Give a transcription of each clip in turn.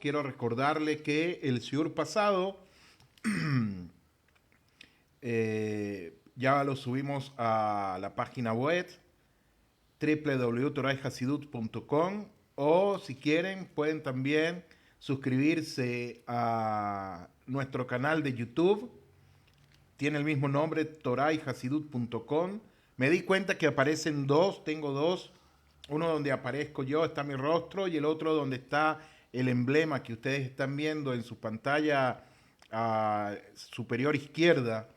quiero recordarle que el shiur pasado ya lo subimos a la página web www.torayhasidut.com, o si quieren pueden también suscribirse a nuestro canal de YouTube. Tiene el mismo nombre, torayhasidut.com. Me di cuenta que aparecen dos, tengo dos. Uno donde aparezco yo, está mi rostro, y el otro donde está el emblema que ustedes están viendo en su pantalla superior izquierda.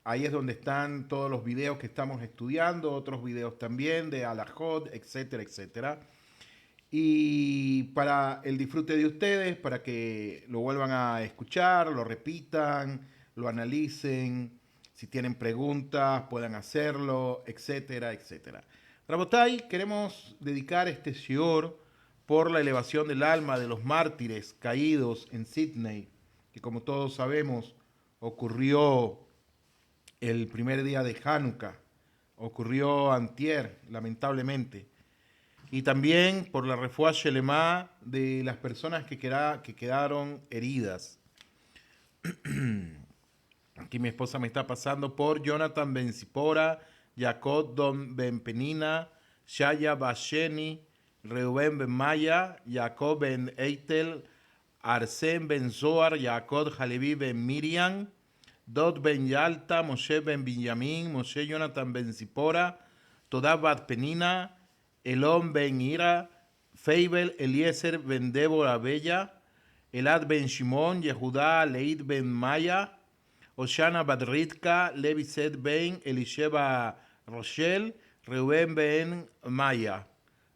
Ahí es donde están todos los videos que estamos estudiando, otros videos también de Alajot, etcétera, etcétera. Y para el disfrute de ustedes, para que lo vuelvan a escuchar, lo repitan, lo analicen, si tienen preguntas puedan hacerlo, etcétera, etcétera. Rabotai, queremos dedicar este shiur por la elevación del alma de los mártires caídos en Sydney, que como todos sabemos ocurrió el primer día de Hanukkah, ocurrió antier, lamentablemente. Y también por la refuá Shelemá de las personas que quedaron heridas. Aquí mi esposa me está pasando por Jonathan Ben Zipora, Jacob Don Ben Penina, Shaya Basheni, Reuben Ben Maya, Jacob Ben Eitel, Arsén Ben Zohar, Jacob Halevi Ben Miriam, Dod Ben Yalta, Moshe Ben Binyamin, Moshe Jonathan Ben Zipora, Todab Bat Penina, Elón Ben Ira, Feibel Eliezer Ben Débora Bella, Elad Ben Shimon, Yehudá Leid Ben Maya, Oshana Badritka, Leviset Ben Elisheba Rochelle, Reuben Ben Maya.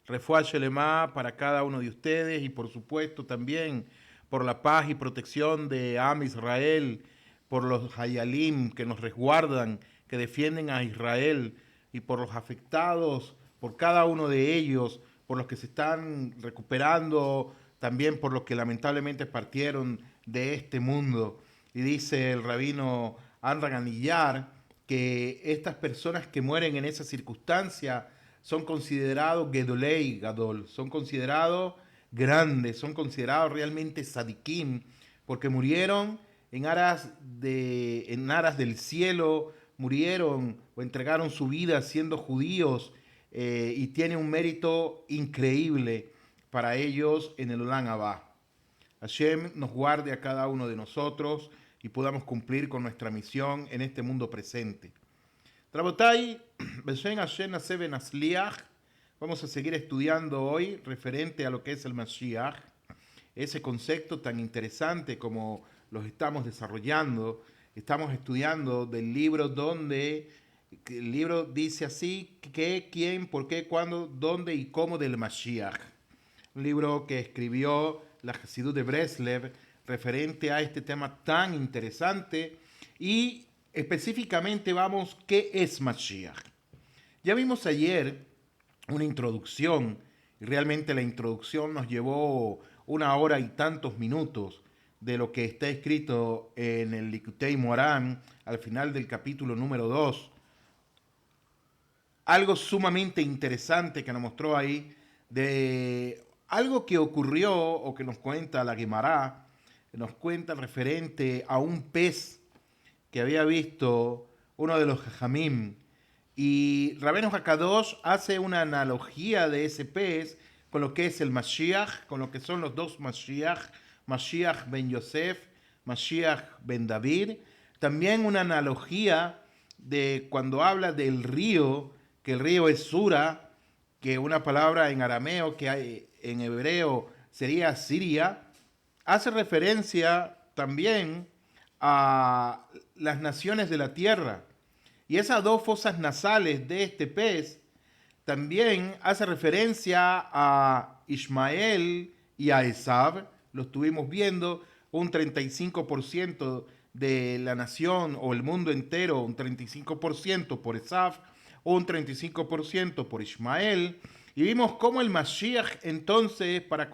Refuá Shelema para cada uno de ustedes, y por supuesto también por la paz y protección de Am Israel, por los Hayalim que nos resguardan, que defienden a Israel, y por los afectados, por cada uno de ellos, por los que se están recuperando, también por los que lamentablemente partieron de este mundo. Y dice el rabino Anran Aniyar que estas personas que mueren en esa circunstancia son considerados Gedolei Gadol, son considerados grandes, son considerados realmente sadikim, porque murieron en aras del cielo, murieron o entregaron su vida siendo judíos, y tiene un mérito increíble para ellos en el Olam Abba. Hashem nos guarde a cada uno de nosotros y podamos cumplir con nuestra misión en este mundo presente. Rabotai, Beshen Hashem Naseh Nasliach, vamos a seguir estudiando hoy referente a lo que es el Mashiach, ese concepto tan interesante como los estamos desarrollando. Estamos estudiando del libro donde el libro dice así: qué, quién, por qué, cuándo, dónde y cómo del Mashiach. Un libro que escribió la Hasidut de Breslev referente a este tema tan interesante, y específicamente vamos, ¿qué es Mashiach? Ya vimos ayer una introducción, y realmente la introducción nos llevó 1 hora y tantos minutos de lo que está escrito en el Likutei Moharan al final del capítulo número 2. Algo sumamente interesante que nos mostró ahí, de algo que ocurrió o que nos cuenta la Gemara, nos cuenta referente a un pez que había visto uno de los Jajamim, y Rabbeinu Hakadosh hace una analogía de ese pez con lo que es el Mashiach, con lo que son los dos Mashiach, Mashiach ben Yosef, Mashiach ben David. También una analogía de cuando habla del río, que el río es Sura, que una palabra en arameo que hay en hebreo sería Siria, hace referencia también a las naciones de la tierra. Y esas dos fosas nasales de este pez también hace referencia a Ismael y a Esav. Lo estuvimos viendo, un 35% de la nación o el mundo entero, un 35% por Esav, un 35% por Ismael. Y vimos cómo el Mashiach entonces, para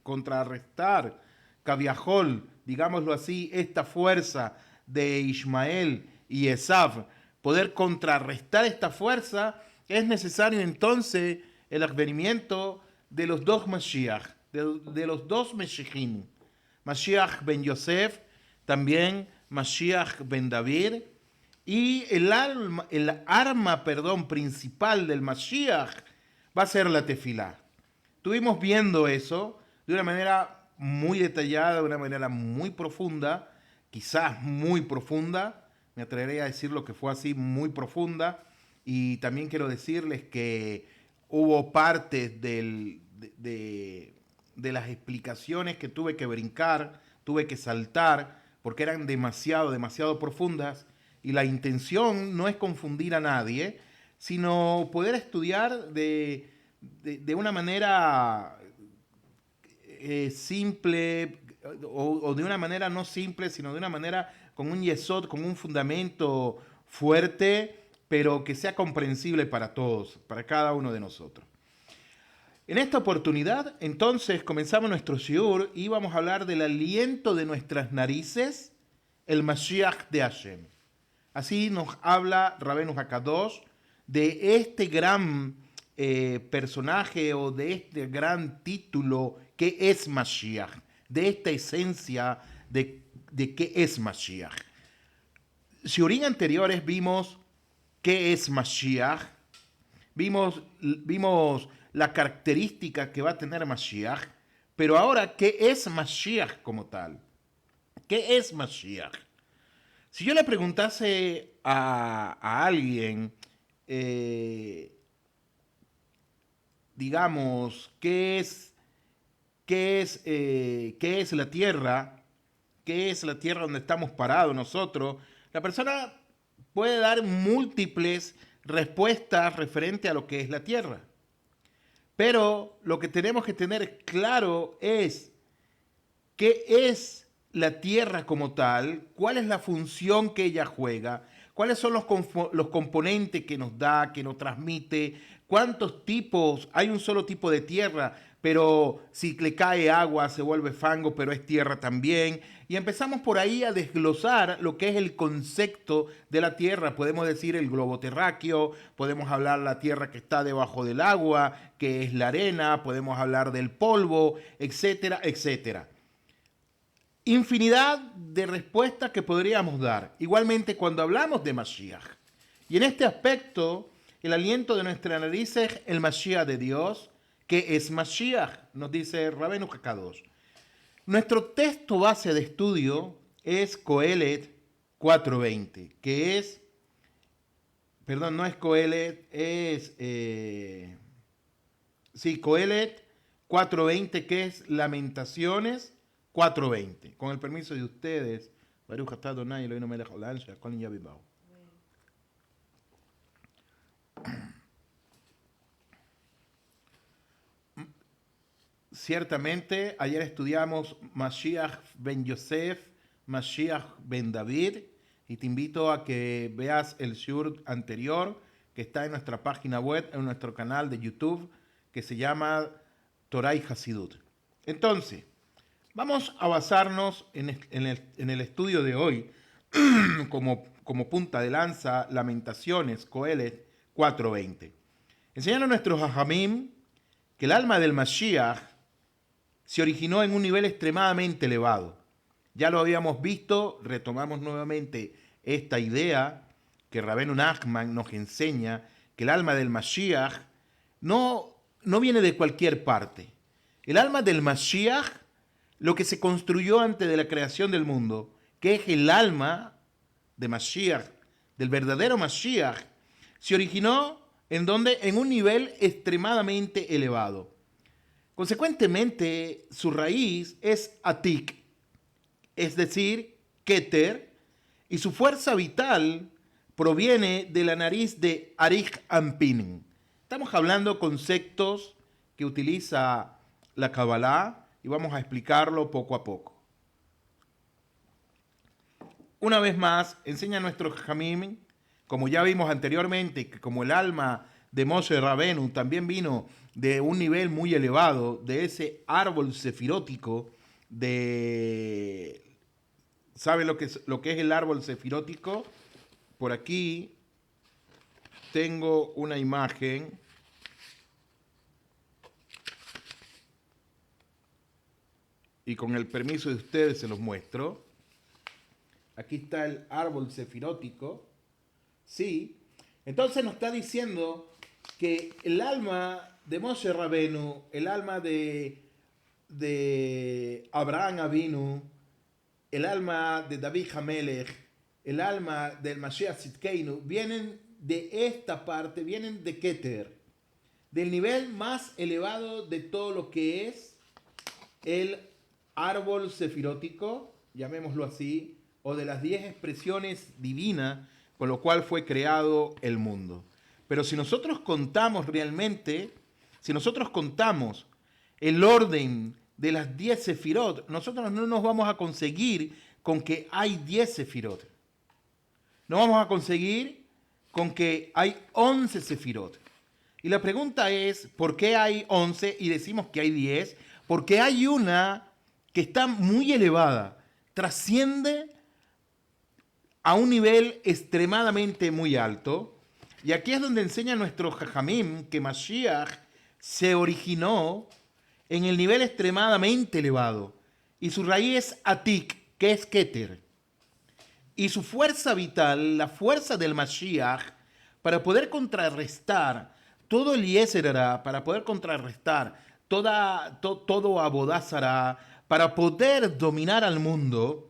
contrarrestar Caviajol, digámoslo así, esta fuerza de Ismael y Esav, poder contrarrestar esta fuerza, es necesario entonces el advenimiento de los dos Mashiach, de los dos Meshiachim, Mashiach ben Yosef, también Mashiach ben David, y el arma principal del Mashiach va a ser la tefilá. Estuvimos viendo eso de una manera muy detallada, de una manera muy profunda, quizás muy profunda, me atreveré a decir lo que fue así, muy profunda, y también quiero decirles que hubo partes de las explicaciones que tuve que brincar, tuve que saltar, porque eran demasiado profundas, y la intención no es confundir a nadie, sino poder estudiar de una manera simple, o de una manera no simple, sino de una manera con un yesod, con un fundamento fuerte, pero que sea comprensible para todos, para cada uno de nosotros. En esta oportunidad, entonces, comenzamos nuestro shiur y vamos a hablar del aliento de nuestras narices, el Mashiach de Hashem. Así nos habla Rabbeinu Hakadosh de este gran personaje o de este gran título que es Mashiach, de esta esencia de qué es Mashiach. Shiurim anteriores vimos qué es Mashiach, vimos la característica que va a tener Mashiach, pero ahora, ¿qué es Mashiach como tal? ¿Qué es Mashiach? Si yo le preguntase a alguien, digamos, ¿qué es la Tierra? ¿Qué es la Tierra donde estamos parados nosotros? La persona puede dar múltiples respuestas referente a lo que es la Tierra. Pero lo que tenemos que tener claro es qué es la Tierra como tal, cuál es la función que ella juega, cuáles son los componentes que nos da, que nos transmite, cuántos tipos, hay un solo tipo de tierra, pero si le cae agua se vuelve fango, pero es tierra también. Y empezamos por ahí a desglosar lo que es el concepto de la tierra. Podemos decir el globo terráqueo, podemos hablar la tierra que está debajo del agua, que es la arena, podemos hablar del polvo, etcétera, etcétera. Infinidad de respuestas que podríamos dar. Igualmente cuando hablamos de Mashiach. Y en este aspecto, el aliento de nuestra nariz es el Mashiach de Dios, que es Mashiach, nos dice Rabbeinu Hakadosh. Nuestro texto base de estudio es Coelet 4:20, que es, perdón, no es Coelet, es, Coelet 4:20, que es Lamentaciones 4:20. Con el permiso de ustedes, Baruch atah Adonai Eloheinu melech haolam she'akol nהיה b'dbaro. Ciertamente, ayer estudiamos Mashiach ben Yosef, Mashiach ben David, y te invito a que veas el shiur anterior que está en nuestra página web, en nuestro canal de YouTube, que se llama Torah y Hasidut. Entonces, vamos a basarnos en el estudio de hoy como punta de lanza, Lamentaciones, Coelet 4:20. Enseñaron a nuestros hajamim que el alma del Mashiach se originó en un nivel extremadamente elevado. Ya lo habíamos visto, retomamos nuevamente esta idea que Rabbeinu Nachman nos enseña, que el alma del Mashiach no viene de cualquier parte. El alma del Mashiach, lo que se construyó antes de la creación del mundo, que es el alma de Mashiach, del verdadero Mashiach, se originó en un nivel extremadamente elevado. Consecuentemente, su raíz es Atik, es decir, Keter, y su fuerza vital proviene de la nariz de Arich Ampin. Estamos hablando conceptos que utiliza la Kabbalah y vamos a explicarlo poco a poco. Una vez más, enseña a nuestros Jamim, como ya vimos anteriormente, que como el alma de Moshe Rabenu también vino de un nivel muy elevado, de ese árbol sefirótico de... ¿Saben lo que es el árbol sefirótico? Por aquí tengo una imagen. y con el permiso de ustedes se los muestro. Aquí está el árbol sefirótico. Sí. Entonces nos está diciendo que el alma de Moshe Rabenu, el alma de Abraham Avinu, el alma de David Hamelech, el alma del Mashiach Tzidkeinu, vienen de esta parte, vienen de Keter, del nivel más elevado de todo lo que es el árbol sefirótico, llamémoslo así, o de las 10 expresiones divinas con lo cual fue creado el mundo. Pero si nosotros contamos realmente, si nosotros contamos el orden de las 10 sefirot, nosotros no nos vamos a conseguir con que hay 10 sefirot. No vamos a conseguir con que hay 11 sefirot. Y la pregunta es, ¿por qué hay 11 y decimos que hay 10? Porque hay una que está muy elevada, trasciende a un nivel extremadamente muy alto. Y aquí es donde enseña nuestro Jajamim que Mashiach se originó en el nivel extremadamente elevado. Y su raíz es Atik, que es Keter. Y su fuerza vital, la fuerza del Mashiach, para poder contrarrestar todo el Yetzer Hará, para poder contrarrestar todo Abodá Zará, para poder dominar al mundo,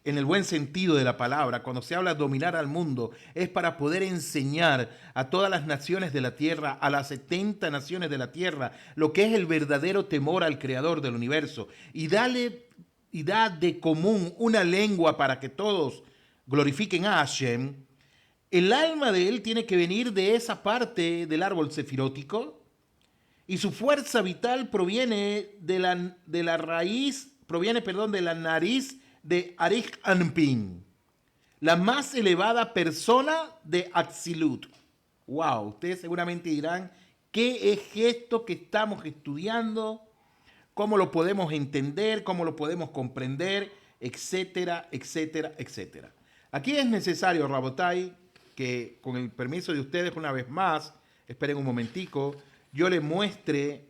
en el buen sentido de la palabra, cuando se habla de dominar al mundo, es para poder enseñar a todas las naciones de la tierra, a las 70 naciones de la tierra, lo que es el verdadero temor al Creador del universo, y da de común una lengua para que todos glorifiquen a Hashem. El alma de él tiene que venir de esa parte del árbol sefirótico, y su fuerza vital proviene de la raíz, de la nariz de Arich Anpin, la más elevada persona de Atzilut. Wow, ustedes seguramente dirán, ¿qué es esto que estamos estudiando? ¿Cómo lo podemos entender? ¿Cómo lo podemos comprender? Etcétera, etcétera, etcétera. Aquí es necesario, Rabotai, que con el permiso de ustedes una vez más, esperen un momentico, yo les muestre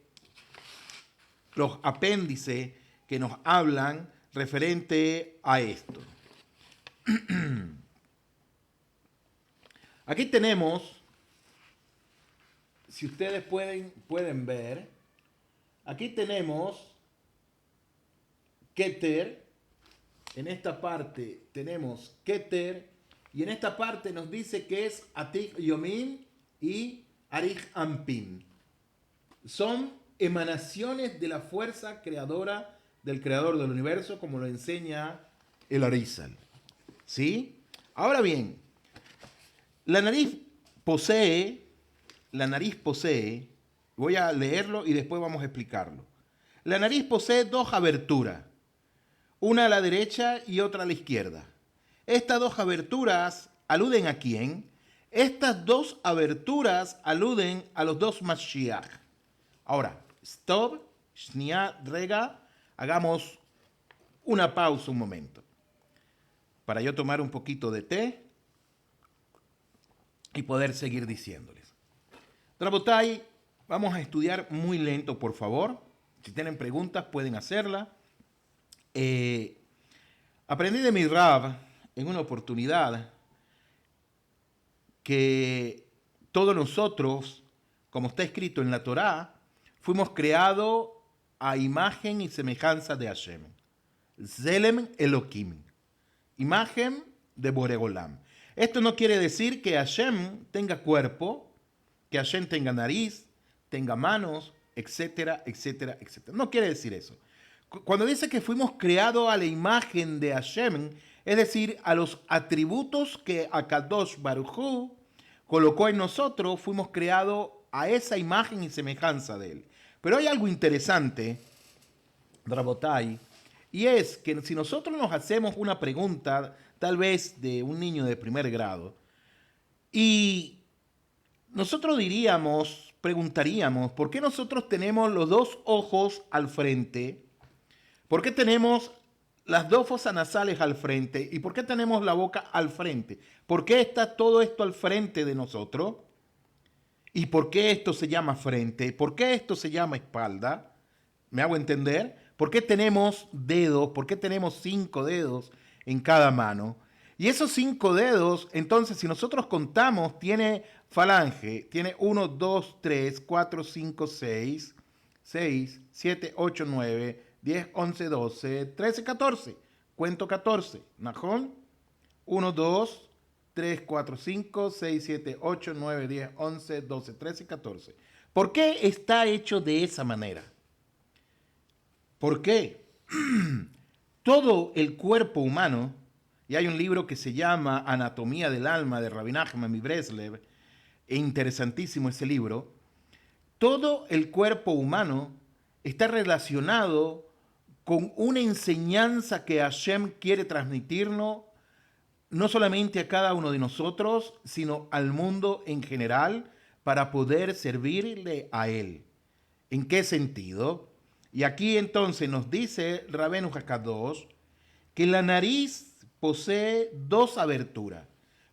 los apéndices que nos hablan referente a esto. Aquí tenemos, si ustedes pueden ver, aquí tenemos Keter, en esta parte tenemos Keter, y en esta parte nos dice que es Atik Yomin y Arich Anpin. Son emanaciones de la fuerza creadora del Creador del universo, como lo enseña el Arizal. ¿Sí? Ahora bien, la nariz posee, voy a leerlo y después vamos a explicarlo. La nariz posee 2 aberturas, una a la derecha y otra a la izquierda. Estas 2 aberturas aluden ¿a quién? Estas 2 aberturas aluden a los 2 Mashiach. Ahora, stop, shnia, rega, hagamos una pausa un momento para yo tomar un poquito de té y poder seguir diciéndoles. Rabotai, vamos a estudiar muy lento, por favor. Si tienen preguntas, pueden hacerlas. Aprendí de mi Rab en una oportunidad que todos nosotros, como está escrito en la Torá, fuimos creados a imagen y semejanza de Hashem. Zelem Elohim. Imagen de Boregolam. Esto no quiere decir que Hashem tenga cuerpo, que Hashem tenga nariz, tenga manos, etcétera, etcétera, etcétera. No quiere decir eso. Cuando dice que fuimos creados a la imagen de Hashem, es decir, a los atributos que Akadosh Baruj Hu colocó en nosotros, fuimos creados a esa imagen y semejanza de él. Pero hay algo interesante, Rabotai, y es que si nosotros nos hacemos una pregunta, tal vez de un niño de primer grado, y nosotros preguntaríamos, ¿por qué nosotros tenemos los 2 ojos al frente? ¿Por qué tenemos las 2 fosas nasales al frente? ¿Y por qué tenemos la boca al frente? ¿Por qué está todo esto al frente de nosotros? ¿Y por qué esto se llama frente? ¿Por qué esto se llama espalda? ¿Me hago entender? ¿Por qué tenemos dedos? ¿Por qué tenemos 5 dedos en cada mano? Y esos 5 dedos, entonces, si nosotros contamos, tiene falange, tiene 1, 2, 3, 4, 5, 6, 6, 7, 8, 9, 10, 11, 12, 13, 14. Cuento 14. ¿Najón? 1, 2, 3, 4, 5, 6, 7, 8, 9, 10, 11, 12, 13, 14. ¿Por qué está hecho de esa manera? ¿Por qué? Todo el cuerpo humano, y hay un libro que se llama Anatomía del Alma de Rabbi Nachman mi Breslev, e interesantísimo ese libro, todo el cuerpo humano está relacionado con una enseñanza que Hashem quiere transmitirnos, no solamente a cada uno de nosotros, sino al mundo en general, para poder servirle a Él. ¿En qué sentido? Y aquí entonces nos dice Rabbeinu Hakadosh que la nariz posee 2 aberturas.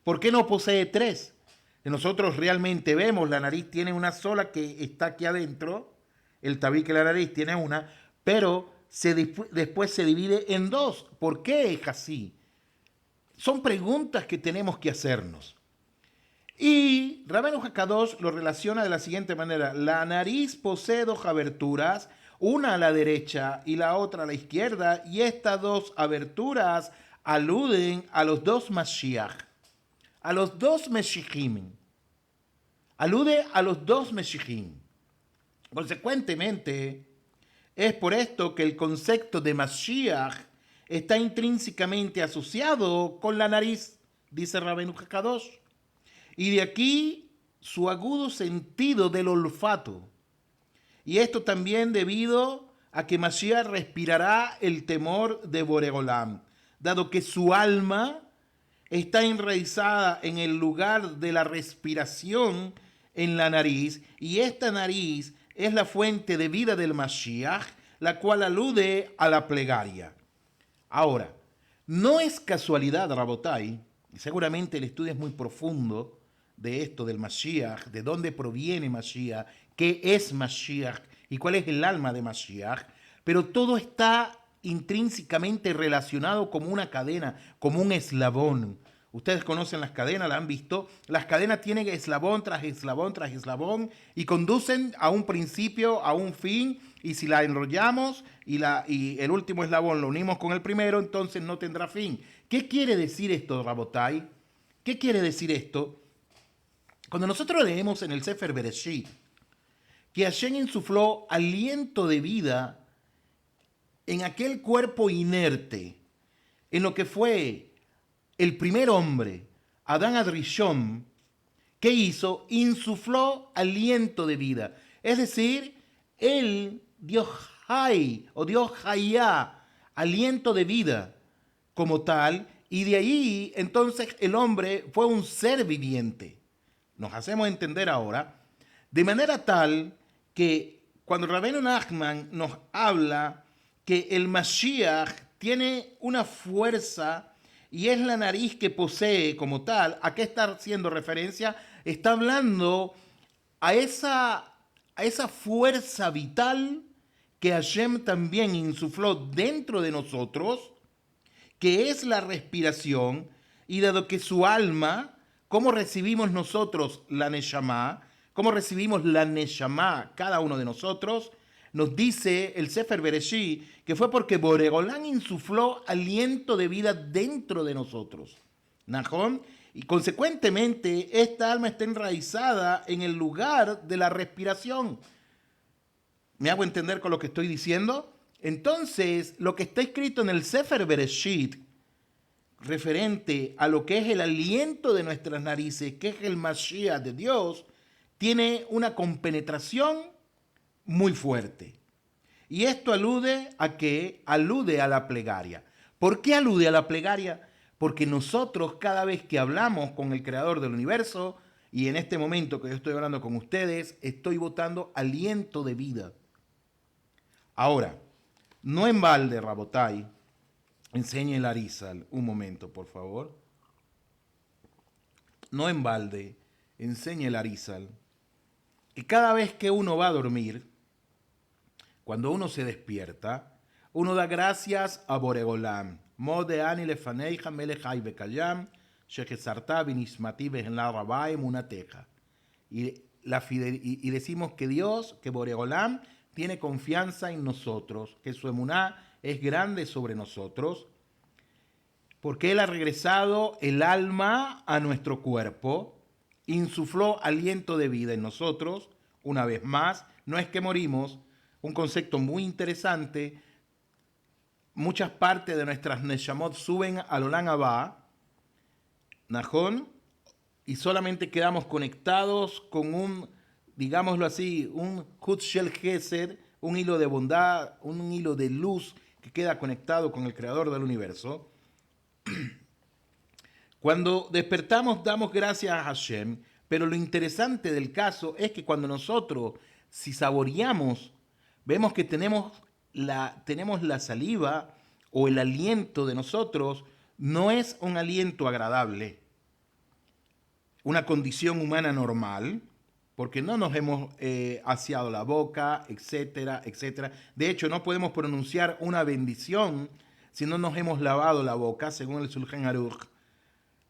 ¿Por qué no posee 3? Nosotros realmente vemos, la nariz tiene una sola que está aquí adentro, el tabique de la nariz tiene una, pero después se divide en 2. ¿Por qué es así? Son preguntas que tenemos que hacernos. Y Rabbeinu Hakadosh lo relaciona de la siguiente manera. La nariz posee 2 aberturas, una a la derecha y la otra a la izquierda, y estas 2 aberturas aluden a los 2 Mashiach, a los 2 Meshichim. Alude a los 2 Meshichim. Consecuentemente, es por esto que el concepto de Mashiach está intrínsecamente asociado con la nariz, dice Rabbeinu Hakadosh. Y de aquí su agudo sentido del olfato. Y esto también debido a que Mashiach respirará el temor de Boreolam, dado que su alma está enraizada en el lugar de la respiración en la nariz, y esta nariz es la fuente de vida del Mashiach, la cual alude a la plegaria. Ahora, no es casualidad, Rabotai, y seguramente el estudio es muy profundo de esto del Mashiach, de dónde proviene Mashiach, qué es Mashiach y cuál es el alma de Mashiach, pero todo está intrínsecamente relacionado como una cadena, como un eslabón. Ustedes conocen las cadenas, la han visto. Las cadenas tienen eslabón tras eslabón tras eslabón y conducen a un principio, a un fin. Y si la enrollamos y el último eslabón lo unimos con el primero, entonces no tendrá fin. ¿Qué quiere decir esto, Rabotai? ¿Qué quiere decir esto? Cuando nosotros leemos en el Sefer Bereshit que Hashem insufló aliento de vida en aquel cuerpo inerte, en lo que fue el primer hombre, Adán Adrishon, ¿qué hizo? Insufló aliento de vida. Es decir, él dio hay o dio hayá, aliento de vida como tal, y de ahí entonces el hombre fue un ser viviente. Nos hacemos entender ahora, de manera tal que cuando Rabbeinu Nachman nos habla que el Mashiach tiene una fuerza y es la nariz que posee como tal, ¿a qué está haciendo referencia? Está hablando a esa fuerza vital que Hashem también insufló dentro de nosotros, que es la respiración, y dado que su alma, ¿cómo recibimos nosotros la Neshama? ¿Cómo recibimos la Neshama cada uno de nosotros? Nos dice el Sefer Bereshit que fue porque Boregolán insufló aliento de vida dentro de nosotros. ¿Najón? Y consecuentemente esta alma está enraizada en el lugar de la respiración. ¿Me hago entender con lo que estoy diciendo? Entonces, lo que está escrito en el Sefer Bereshit referente a lo que es el aliento de nuestras narices, que es el Mashiach de Dios, tiene una compenetración muy fuerte. Y esto alude a qué? Alude a la plegaria. ¿Por qué alude a la plegaria? Porque nosotros cada vez que hablamos con el Creador del universo, y en este momento que yo estoy hablando con ustedes, estoy botando aliento de vida. Ahora, no en balde, Rabotai, enseñe el Arizal, un momento, por favor. No en balde, enseñe el Arizal. Y cada vez que uno va a dormir, cuando uno se despierta, uno da gracias a Boreolam. Modeani lefaneija melechai bekayam, shechesarta binismati la rabai munateja. Y decimos que Dios, que Boreolam, tiene confianza en nosotros, que su emuná es grande sobre nosotros, porque Él ha regresado el alma a nuestro cuerpo, insufló aliento de vida en nosotros, una vez más, no es que morimos, un concepto muy interesante, muchas partes de nuestras Neshamot suben al Olam Abba, Najón, y solamente quedamos conectados con un, digámoslo así, un Hut Shel Gesed, un hilo de bondad, un hilo de luz que queda conectado con el Creador del universo. Cuando despertamos damos gracias a Hashem, pero lo interesante del caso es que cuando nosotros, si saboreamos, vemos que tenemos la saliva o el aliento de nosotros, no es un aliento agradable, una condición humana normal, porque no nos hemos aseado la boca, etcétera, etcétera. De hecho, no podemos pronunciar una bendición si no nos hemos lavado la boca, según el Shulchan Aruch.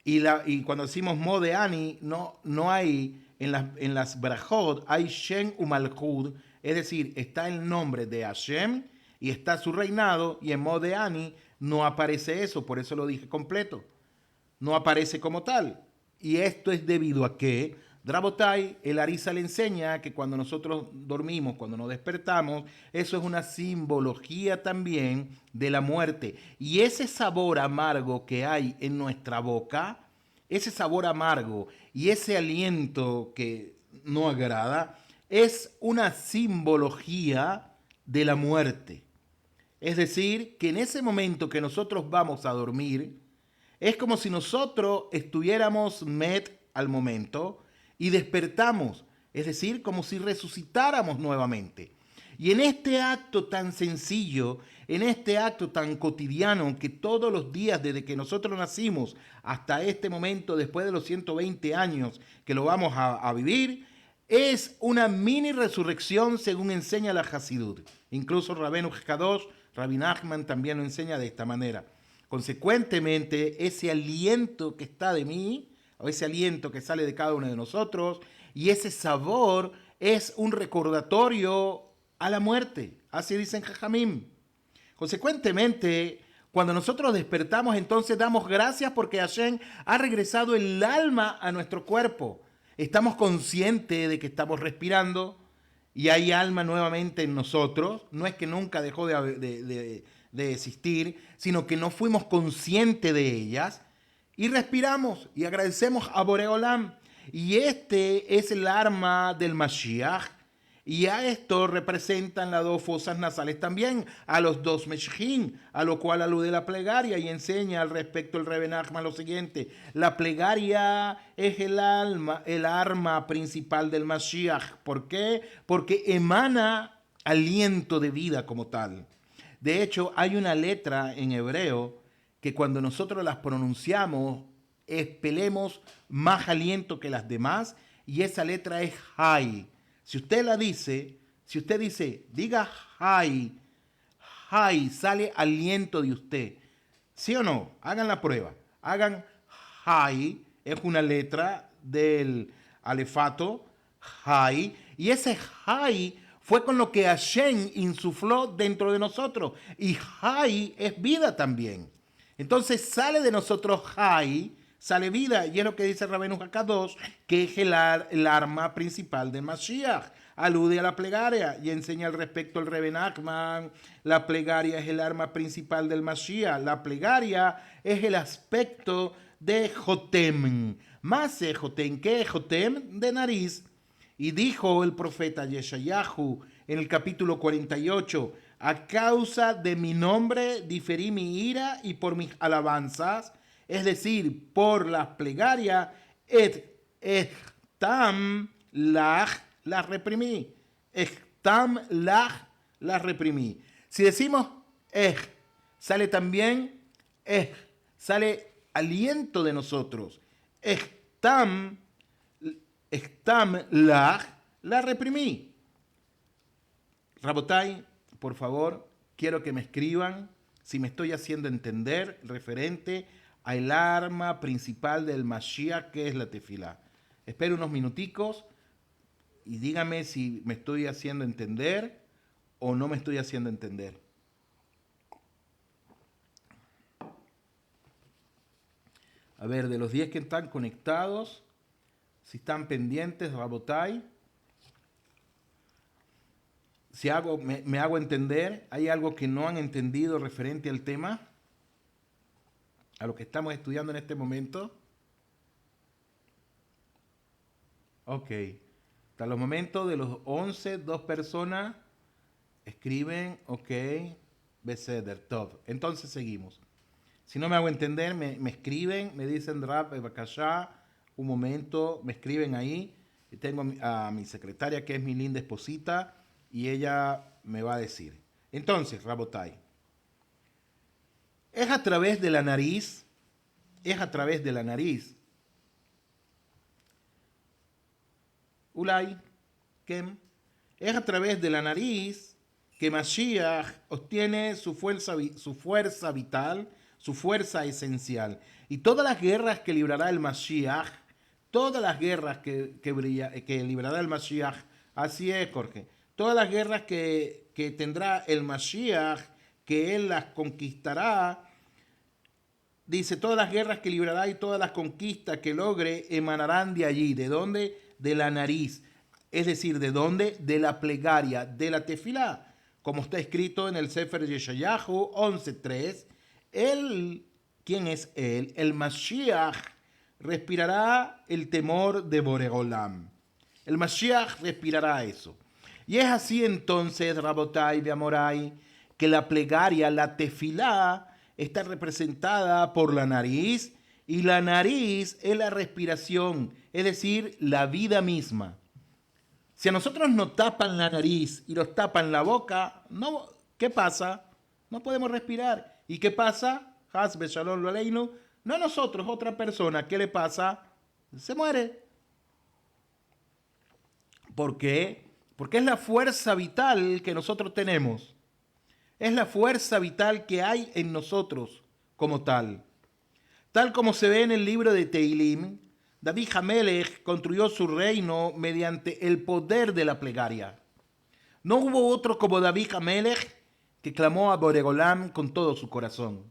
Y cuando decimos Modeani, no hay, en las brajot, hay Shem Umalchud, es decir, está el nombre de Hashem y está su reinado, y en Modeani no aparece eso, por eso lo dije completo. No aparece como tal. Y esto es debido a que Drabotai, el Arisa le enseña que cuando nosotros dormimos, cuando nos despertamos, eso es una simbología también de la muerte. Y ese sabor amargo que hay en nuestra boca, ese sabor amargo y ese aliento que no agrada, es una simbología de la muerte. Es decir, que en ese momento que nosotros vamos a dormir, es como si nosotros estuviéramos met al momento y despertamos, es decir, como si resucitáramos nuevamente. Y en este acto tan sencillo, en este acto tan cotidiano que todos los días desde que nosotros nacimos hasta este momento, después de los 120 años que lo vamos a vivir, es una mini resurrección según enseña la Hasidut. Incluso Rabbeinu Kadosh, Rabbi Nachman también lo enseña de esta manera. Consecuentemente, ese aliento que está de mí, o ese aliento que sale de cada uno de nosotros, y ese sabor es un recordatorio a la muerte. Así dicen Jajamim. Consecuentemente, cuando nosotros despertamos, entonces damos gracias porque Hashem ha regresado el alma a nuestro cuerpo. Estamos conscientes de que estamos respirando y hay alma nuevamente en nosotros. No es que nunca dejó de existir, sino que no fuimos conscientes de ellas y respiramos y agradecemos a Boreolam. Y este es el arma del Mashiach, y a esto representan las dos fosas nasales también, a los dos Meshchim, a lo cual alude la plegaria y enseña al respecto el Rebbe Nachman lo siguiente: la plegaria es el arma principal del Mashiach. ¿Por qué? Porque emana aliento de vida como tal. De hecho, hay una letra en hebreo que cuando nosotros las pronunciamos, expelemos más aliento que las demás, y esa letra es Hay. Si usted la dice, si usted dice, diga Hay, Hay, sale aliento de usted. ¿Sí o no? Hagan la prueba. Hagan Hay, es una letra del alefato, Hay, y ese Hay fue con lo que Hashem insufló dentro de nosotros. Y Hay es vida también. Entonces sale de nosotros Hay, sale vida. Y es lo que dice Rabbeinu Hakadosh, que es el arma principal de Mashiach. Alude a la plegaria y enseña al respecto el Rebbe Nachman. La plegaria es el arma principal del Mashiach. La plegaria es el aspecto de Jotem. Más de Jotem, ¿qué es Jotem? De nariz. Y dijo el profeta Yeshayahu en el capítulo 48, a causa de mi nombre diferí mi ira y por mis alabanzas, es decir, por las plegarias, tam lach las reprimí. Tam lach las reprimí. Si decimos sale también sale aliento de nosotros. Tam la reprimí. Rabotai, por favor, quiero que me escriban si me estoy haciendo entender referente al arma principal del Mashiach, que es la tefilá. Espero unos minuticos y dígame si me estoy haciendo entender o no me estoy haciendo entender. A ver, de los 10 que están conectados, si están pendientes, Rabotai, si me hago entender, ¿hay algo que no han entendido referente al tema? A lo que estamos estudiando en este momento. Ok. Hasta los momentos de los 11, 2 personas escriben, ok, Beseder, Tov. Entonces seguimos. Si no me hago entender, me escriben, me dicen Rab, Bakashá, un momento, me escriben ahí. Y tengo a mi secretaria, que es mi linda esposita, y ella me va a decir. Entonces, Rabotai, es a través de la nariz, Ulay, Kem, es a través de la nariz que Mashiach obtiene su fuerza vital, su fuerza esencial. Y todas las guerras que librará el Mashiach, todas las guerras que librará el Mashiach, así es, Jorge, todas las guerras que tendrá el Mashiach, que él las conquistará, dice, todas las guerras que librará y todas las conquistas que logre emanarán de allí. ¿De dónde? De la nariz. Es decir, ¿de dónde? De la plegaria, de la tefilá. Como está escrito en el Sefer Yeshayahu 11.3, él, ¿quién es él? El Mashiach respirará el temor de Boreolam. El Mashiach respirará eso. Y es así entonces, Rabotai de Amorai, que la plegaria, la tefilá, está representada por la nariz, y la nariz es la respiración, es decir, la vida misma. Si a nosotros nos tapan la nariz y nos tapan la boca, no, ¿qué pasa? No podemos respirar. ¿Y qué pasa? Hasbe Shalom lo aleinu. No a nosotros, otra persona. ¿Qué le pasa? Se muere. ¿Por qué? Porque es la fuerza vital que nosotros tenemos. Es la fuerza vital que hay en nosotros como tal. Tal como se ve en el libro de Teilim, David Hamelech construyó su reino mediante el poder de la plegaria. No hubo otro como David Hamelech que clamó a Boreolam con todo su corazón.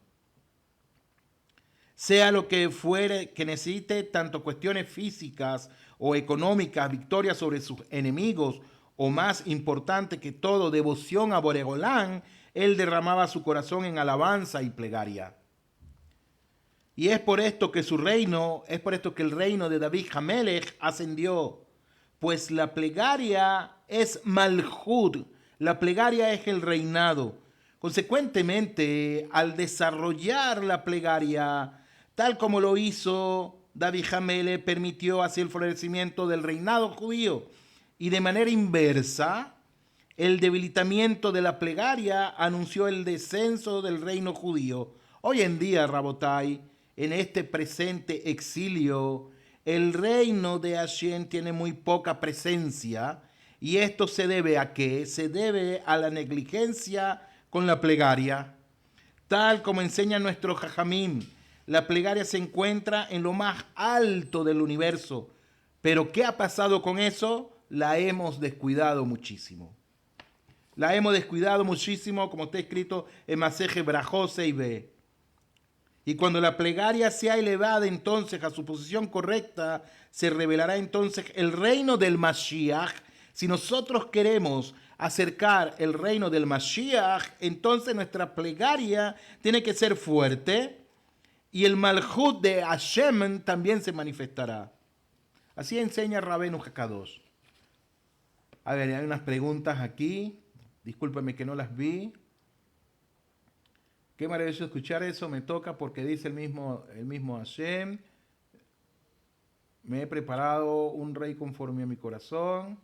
Sea lo que fuere que necesite, tanto cuestiones físicas o económicas, victorias sobre sus enemigos, o más importante que todo, devoción a Boreolam, él derramaba su corazón en alabanza y plegaria. Y es por esto que el reino de David Hamelech ascendió, pues la plegaria es Malhud, la plegaria es el reinado. Consecuentemente, al desarrollar la plegaria, tal como lo hizo David Hamelech, permitió así el florecimiento del reinado judío. Y de manera inversa, el debilitamiento de la plegaria anunció el descenso del reino judío. Hoy en día, Rabotai, en este presente exilio, el reino de Hashem tiene muy poca presencia, y esto se debe ¿a qué? Se debe a la negligencia con la plegaria. Tal como enseña nuestro Jajamim, la plegaria se encuentra en lo más alto del universo. Pero ¿qué ha pasado con eso? La hemos descuidado muchísimo. La hemos descuidado muchísimo, como está escrito en Maseje Brajot 6b. Y cuando la plegaria sea elevada entonces a su posición correcta, se revelará entonces el reino del Mashiach. Si nosotros queremos acercar el reino del Mashiach, entonces nuestra plegaria tiene que ser fuerte, y el Malhut de Hashem también se manifestará. Así enseña Rabenu Hakadosh. A ver, hay unas preguntas aquí. Discúlpeme que no las vi. Qué maravilloso escuchar eso, me toca porque dice el mismo Hashem. Me he preparado un rey conforme a mi corazón.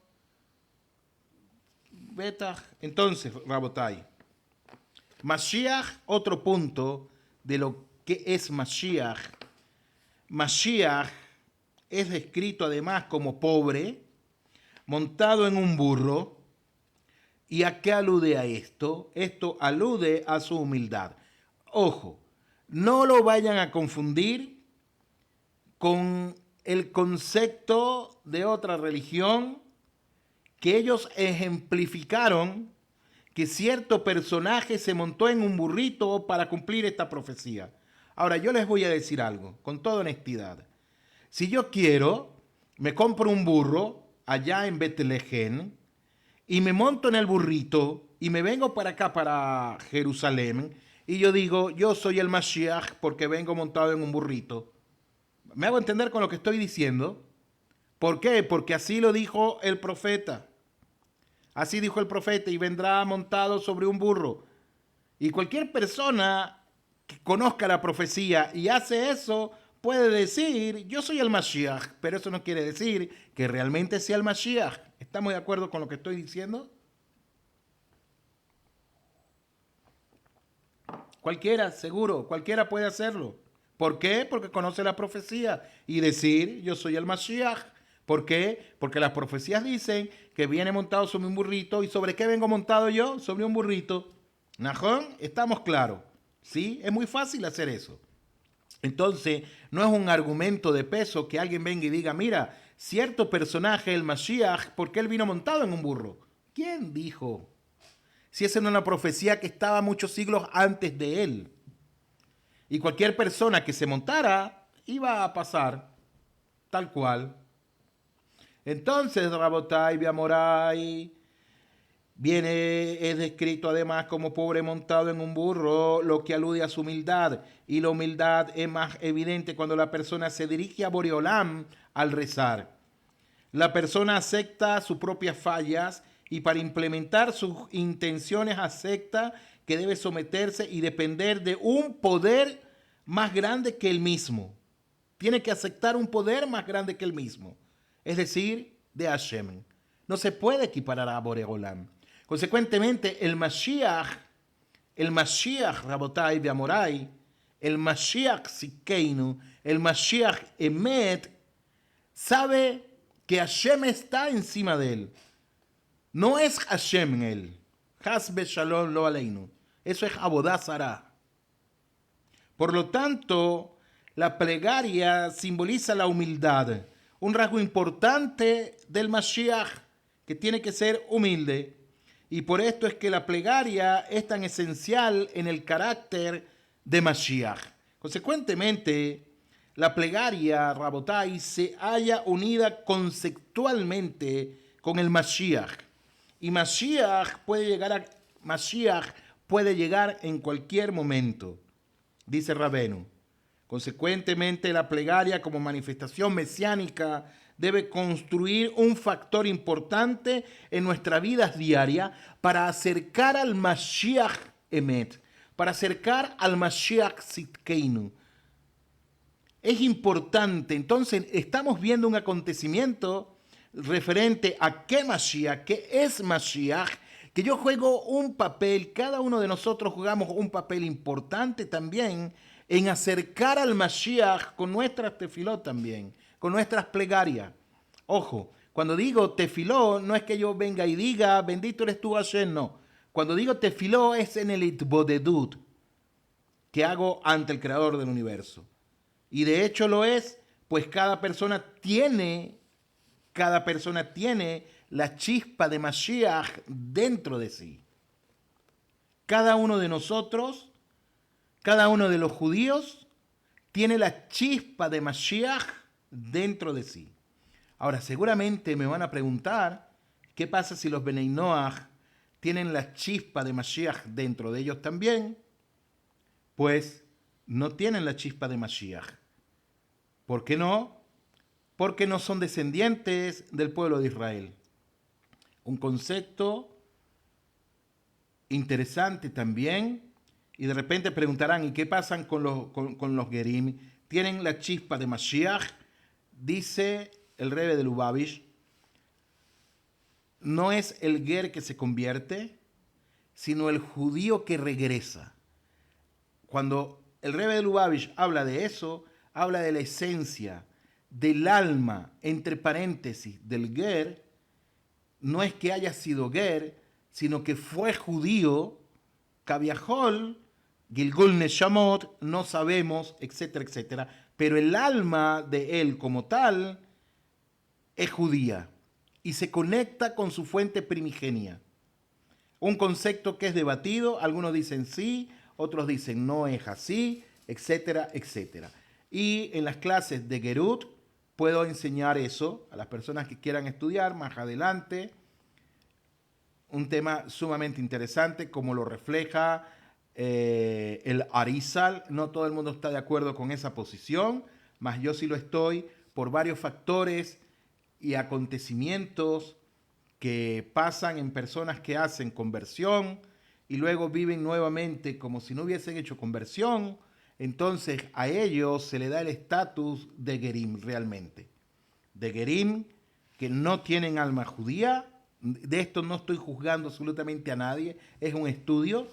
Beta. Entonces, Rabotai. Mashiach, otro punto de lo que es Mashiach. Mashiach es descrito además como pobre, montado en un burro, ¿Y a qué alude a esto? Esto alude a su humildad. Ojo, no lo vayan a confundir con el concepto de otra religión que ellos ejemplificaron que cierto personaje se montó en un burrito para cumplir esta profecía. Ahora, yo les voy a decir algo, con toda honestidad. Si yo quiero, me compro un burro allá en Betlehem y me monto en el burrito y me vengo para acá, para Jerusalén, y yo digo, yo soy el Mashiach porque vengo montado en un burrito. ¿Me hago entender con lo que estoy diciendo? ¿Por qué? Porque así lo dijo el profeta. Así dijo el profeta, y vendrá montado sobre un burro. Y cualquier persona que conozca la profecía y hace eso, puede decir, yo soy el Mashiach, pero eso no quiere decir que realmente sea el Mashiach. ¿Estamos de acuerdo con lo que estoy diciendo? Cualquiera, seguro, cualquiera puede hacerlo. ¿Por qué? Porque conoce la profecía y decir, yo soy el Mashiach. ¿Por qué? Porque las profecías dicen que viene montado sobre un burrito. ¿Y sobre qué vengo montado yo? Sobre un burrito. ¿Najón? Estamos claros. ¿Sí? Es muy fácil hacer eso. Entonces, no es un argumento de peso que alguien venga y diga, mira, cierto personaje, el Mashiach, ¿por qué él vino montado en un burro? ¿Quién dijo? Si esa era una profecía que estaba muchos siglos antes de él. Y cualquier persona que se montara iba a pasar tal cual. Entonces, Rabotai, Biamorai, es descrito además como pobre montado en un burro, lo que alude a su humildad. Y la humildad es más evidente cuando la persona se dirige a Boreolam al rezar. La persona acepta sus propias fallas y para implementar sus intenciones acepta que debe someterse y depender de un poder más grande que él mismo. Tiene que aceptar un poder más grande que él mismo. Es decir, de Hashem. No se puede equiparar a Boreolam. Consecuentemente, el Mashiach, Rabotai de Amorai, el Mashiach Sikeinu, el Mashiach Emet, sabe que Hashem está encima de él. No es Hashem él. Hasbe Shalom lo aleinu. Eso es Abodá Zará. Por lo tanto, la plegaria simboliza la humildad. Un rasgo importante del Mashiach, que tiene que ser humilde. Y por esto es que la plegaria es tan esencial en el carácter de Mashiach. Consecuentemente, la plegaria, Rabotai, se halla unida conceptualmente con el Mashiach. Y Mashiach puede llegar en cualquier momento, dice Rabenu. Consecuentemente, la plegaria como manifestación mesiánica debe construir un factor importante en nuestra vida diaria para acercar al Mashiach Emet, para acercar al Mashiach Sidkeinu. Es importante, entonces estamos viendo un acontecimiento referente a qué Mashiach, qué es Mashiach, que yo juego un papel, cada uno de nosotros jugamos un papel importante también en acercar al Mashiach con nuestras tefilot también, con nuestras plegarias. Ojo, cuando digo tefiló, no es que yo venga y diga, bendito eres tú Hashem, no. Cuando digo tefiló es en el itbodedut que hago ante el Creador del universo. Y de hecho lo es, pues cada persona tiene la chispa de Mashiach dentro de sí. Cada uno de nosotros, cada uno de los judíos, tiene la chispa de Mashiach dentro de sí. Ahora, seguramente me van a preguntar, ¿qué pasa si los Benei Noach tienen la chispa de Mashiach dentro de ellos también? Pues no tienen la chispa de Mashiach. ¿Por qué no? Porque no son descendientes del pueblo de Israel. Un concepto interesante también. Y de repente preguntarán, ¿y qué pasa con los Gerim? ¿Tienen la chispa de Mashiach? Dice el Rebbe de Lubavitch, no es el Ger que se convierte, sino el judío que regresa. Cuando el Rebbe de Lubavitch habla de eso, habla de la esencia, del alma, entre paréntesis, del Ger. No es que haya sido Ger, sino que fue judío, Kaviahol, Gilgul Neshamot, no sabemos, etcétera, etcétera, pero el alma de él como tal es judía y se conecta con su fuente primigenia. Un concepto que es debatido, algunos dicen sí, otros dicen no es así, etcétera, etcétera. Y en las clases de Gerut puedo enseñar eso a las personas que quieran estudiar más adelante. Un tema sumamente interesante, como lo refleja el Arizal. No todo el mundo está de acuerdo con esa posición, mas yo sí lo estoy por varios factores y acontecimientos que pasan en personas que hacen conversión y luego viven nuevamente como si no hubiesen hecho conversión. Entonces a ellos se le da el estatus de Gerim realmente. De Gerim que no tienen alma judía. De esto no estoy juzgando absolutamente a nadie. Es un estudio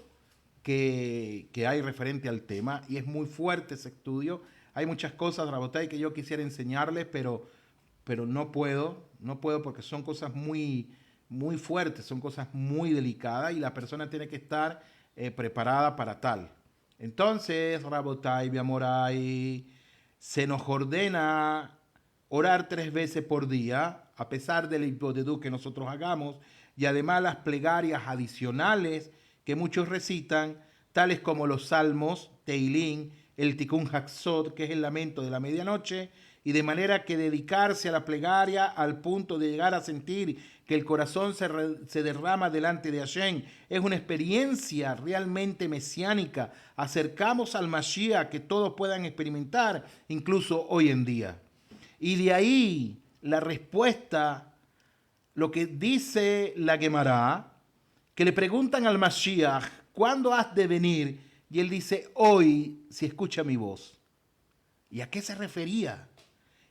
que hay referente al tema y es muy fuerte ese estudio. Hay muchas cosas, Rabotai, que yo quisiera enseñarles, pero no puedo porque son cosas muy, muy fuertes, son cosas muy delicadas y la persona tiene que estar preparada para tal. Entonces, Rabotai, Biamorai, se nos ordena orar 3 veces por día, a pesar del hipodedú que nosotros hagamos, y además las plegarias adicionales que muchos recitan, tales como los salmos, Teilín, el Tikkun Haksot, que es el lamento de la medianoche, y de manera que dedicarse a la plegaria al punto de llegar a sentir que el corazón se derrama delante de Hashem es una experiencia realmente mesiánica. Acercamos al Mashiach que todos puedan experimentar, incluso hoy en día. Y de ahí la respuesta, lo que dice la Gemara, que le preguntan al Mashiach, ¿cuándo has de venir? Y él dice, hoy, si escucha mi voz. ¿Y a qué se refería?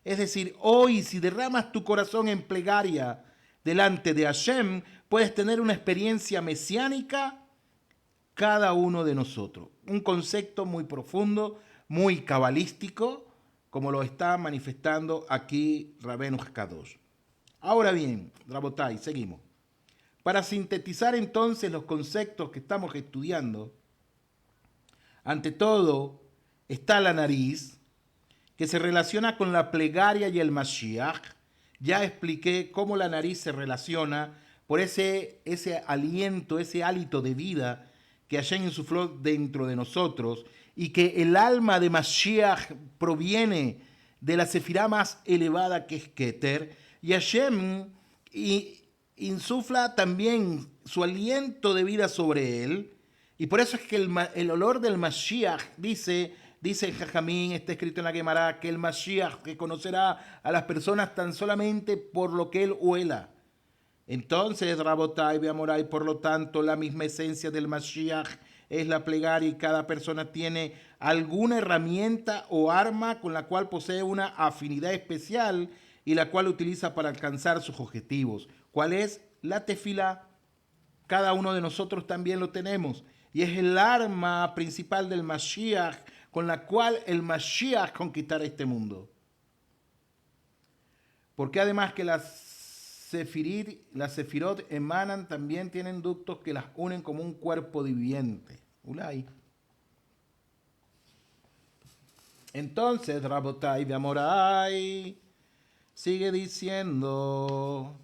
Es decir, hoy si derramas tu corazón en plegaria delante de Hashem, puedes tener una experiencia mesiánica cada uno de nosotros. Un concepto muy profundo, muy cabalístico, como lo está manifestando aquí Rabbeinu Hakadosh. Ahora bien, Rabotai, seguimos. Para sintetizar entonces los conceptos que estamos estudiando, ante todo está la nariz, que se relaciona con la plegaria y el Mashiach. Ya expliqué cómo la nariz se relaciona por ese aliento, ese hálito de vida que Hashem insufló dentro de nosotros y que el alma de Mashiach proviene de la sefirá más elevada que es Keter. Y Hashem insufla también su aliento de vida sobre él. Y por eso es que el olor del Mashiach dice el Jajamín, está escrito en la Gemara, que el Mashiach reconocerá a las personas tan solamente por lo que él huela. Entonces, Rabotai, Beamorai, por lo tanto, la misma esencia del Mashiach es la plegaria y cada persona tiene alguna herramienta o arma con la cual posee una afinidad especial y la cual utiliza para alcanzar sus objetivos. ¿Cuál es? La tefila. Cada uno de nosotros también lo tenemos y es el arma principal del Mashiach con la cual el Mashiach conquistará este mundo. Porque además que las sefirot emanan, también tienen ductos que las unen como un cuerpo viviente. Ulay. Entonces, Rabotai de Amorai sigue diciendo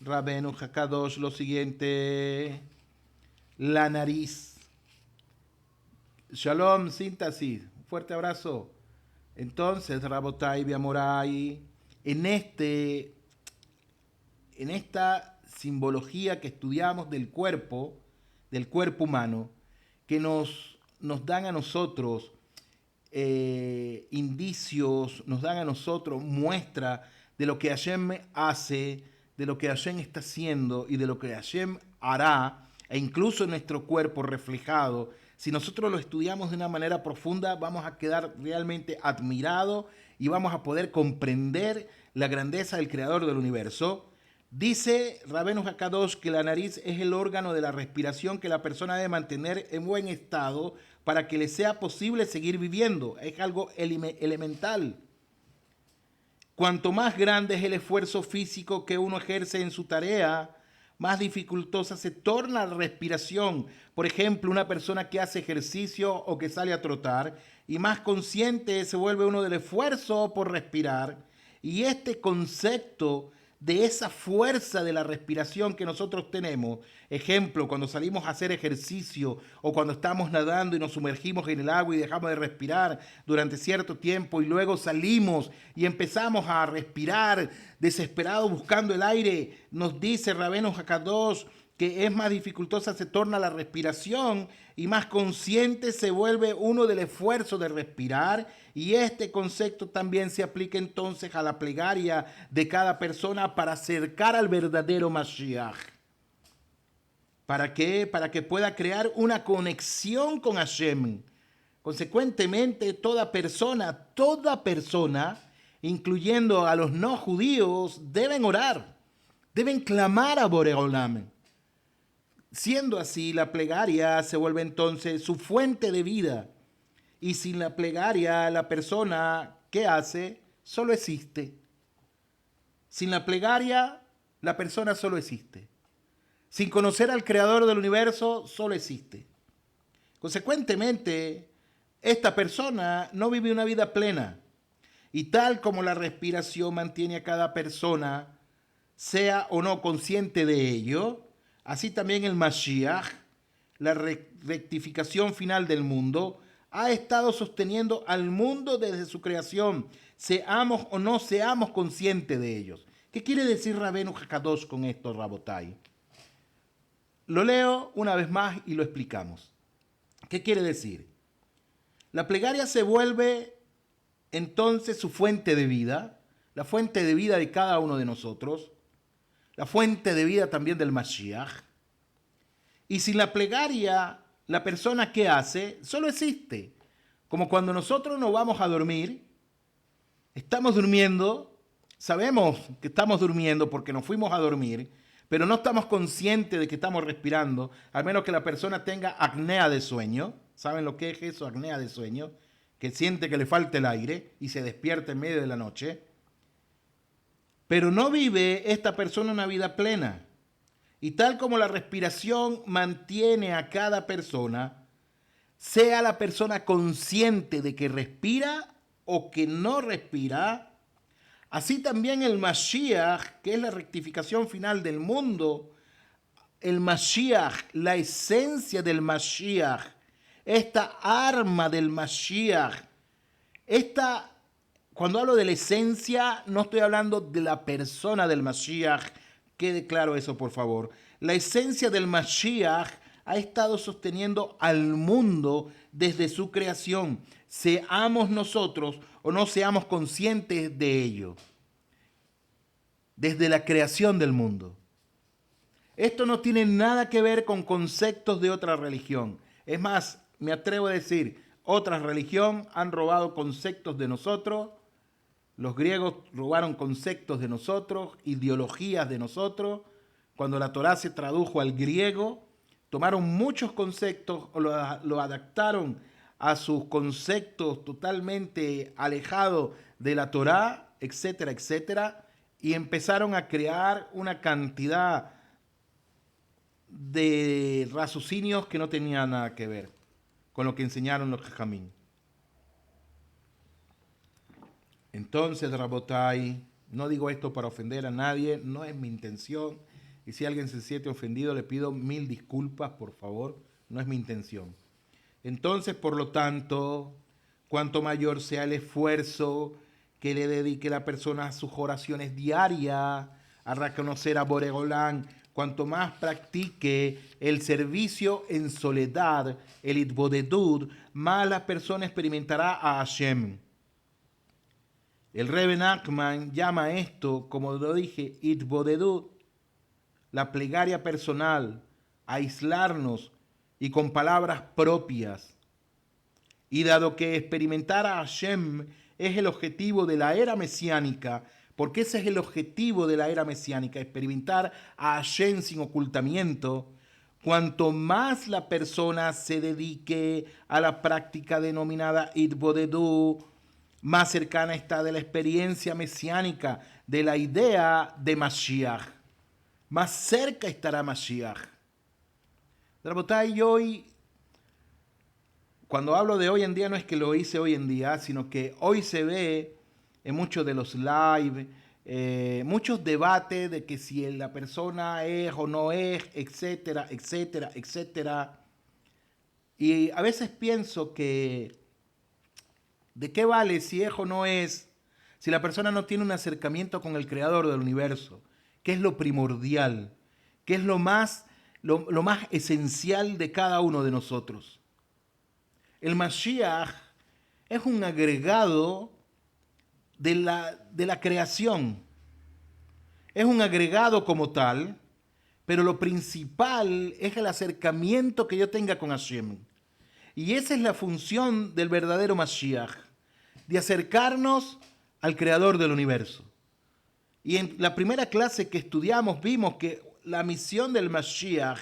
Rabbeinu Hakadosh lo siguiente: la nariz. Shalom, síntesis, fuerte abrazo. Entonces, Rabotai Biamorai, en esta simbología que estudiamos del cuerpo humano, que nos dan a nosotros indicios, nos dan a nosotros muestra de lo que Hashem hace, de lo que Hashem está haciendo y de lo que Hashem hará, e incluso en nuestro cuerpo reflejado. Si nosotros lo estudiamos de una manera profunda, vamos a quedar realmente admirados y vamos a poder comprender la grandeza del Creador del universo. Dice Rabbeinu Hakadosh que la nariz es el órgano de la respiración que la persona debe mantener en buen estado para que le sea posible seguir viviendo. Es algo elemental. Cuanto más grande es el esfuerzo físico que uno ejerce en su tarea, más dificultosa se torna la respiración. Por ejemplo, una persona que hace ejercicio o que sale a trotar, y más consciente se vuelve uno del esfuerzo por respirar. Y este concepto de esa fuerza de la respiración que nosotros tenemos, ejemplo, cuando salimos a hacer ejercicio o cuando estamos nadando y nos sumergimos en el agua y dejamos de respirar durante cierto tiempo y luego salimos y empezamos a respirar desesperados buscando el aire, nos dice Rabbeinu Hakadosh que es más dificultosa se torna la respiración y más consciente se vuelve uno del esfuerzo de respirar. Y este concepto también se aplica entonces a la plegaria de cada persona para acercar al verdadero Mashiach. ¿Para qué? Para que pueda crear una conexión con Hashem. Consecuentemente, toda persona, incluyendo a los no judíos, deben orar, deben clamar a Boreolam. Siendo así, la plegaria se vuelve entonces su fuente de vida. Y sin la plegaria, la persona, ¿qué hace? Solo existe. Sin la plegaria, la persona solo existe. Sin conocer al creador del universo, solo existe. Consecuentemente, esta persona no vive una vida plena. Y tal como la respiración mantiene a cada persona, sea o no consciente de ello, así también el Mashiach, la rectificación final del mundo, ha estado sosteniendo al mundo desde su creación, seamos o no seamos conscientes de ellos. ¿Qué quiere decir Rabbeinu Hakadosh con esto, Rabotai? Lo leo una vez más y lo explicamos. ¿Qué quiere decir? La plegaria se vuelve entonces su fuente de vida, la fuente de vida de cada uno de nosotros, la fuente de vida también del Mashiach. Y sin la plegaria, la persona que hace solo existe. Como cuando nosotros nos vamos a dormir, estamos durmiendo, sabemos que estamos durmiendo porque nos fuimos a dormir, pero no estamos conscientes de que estamos respirando, al menos que la persona tenga apnea de sueño. ¿Saben lo que es eso, apnea de sueño? Que siente que le falta el aire y se despierta en medio de la noche. Pero no vive esta persona una vida plena. Y tal como la respiración mantiene a cada persona, sea la persona consciente de que respira o que no respira, así también el Mashiach, que es la rectificación final del mundo, el Mashiach, la esencia del Mashiach, esta arma del Mashiach, cuando hablo de la esencia, no estoy hablando de la persona del Mashiach. Quede claro eso, por favor. La esencia del Mashiach ha estado sosteniendo al mundo desde su creación. Seamos nosotros o no seamos conscientes de ello. Desde la creación del mundo. Esto no tiene nada que ver con conceptos de otra religión. Es más, me atrevo a decir, otra religión han robado conceptos de nosotros. Los griegos robaron conceptos de nosotros, ideologías de nosotros. Cuando la Torá se tradujo al griego, tomaron muchos conceptos, lo adaptaron a sus conceptos totalmente alejados de la Torá, etcétera, etcétera, y empezaron a crear una cantidad de raciocinios que no tenían nada que ver con lo que enseñaron los jajamín. Entonces, Rabotai, no digo esto para ofender a nadie, no es mi intención. Y si alguien se siente ofendido, le pido 1000 disculpas, por favor, no es mi intención. Entonces, por lo tanto, cuanto mayor sea el esfuerzo que le dedique la persona a sus oraciones diarias, a reconocer a Boreolán, cuanto más practique el servicio en soledad, el itbodedut, más la persona experimentará a Hashem. El Rebbe Nachman llama esto, como lo dije, itbodedut, la plegaria personal, aislarnos y con palabras propias. Y dado que experimentar a Hashem es el objetivo de la era mesiánica, porque ese es el objetivo de la era mesiánica, experimentar a Hashem sin ocultamiento, cuanto más la persona se dedique a la práctica denominada itbodedut, más cercana está de la experiencia mesiánica, de la idea de Mashiach. más cerca estará Mashiach. Rabotay, hoy, cuando hablo de hoy en día, no es que lo hice hoy en día, sino que hoy se ve en muchos de los live, muchos debates de que si la persona es o no es, etcétera, etcétera, etcétera. Y a veces pienso que ¿de qué vale si es o no es, si la persona no tiene un acercamiento con el creador del universo? ¿Qué es lo primordial? ¿Qué es lo más esencial de cada uno de nosotros? El Mashiach es un agregado de la creación. Es un agregado como tal, pero lo principal es el acercamiento que yo tenga con Hashem. Y esa es la función del verdadero Mashiach, de acercarnos al creador del universo. Y en la primera clase que estudiamos vimos que la misión del Mashiach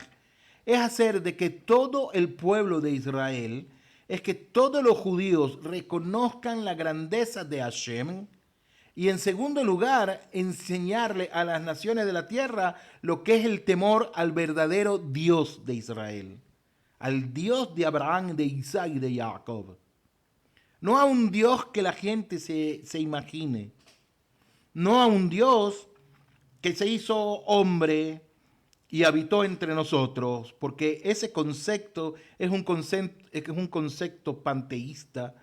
es hacer de que todo el pueblo de Israel, es que todos los judíos reconozcan la grandeza de Hashem, y en segundo lugar, enseñarle a las naciones de la tierra lo que es el temor al verdadero Dios de Israel, al Dios de Abraham, de Isaac y de Jacob. No a un Dios que la gente se imagine, no a un Dios que se hizo hombre y habitó entre nosotros, porque ese concepto es un concepto panteísta,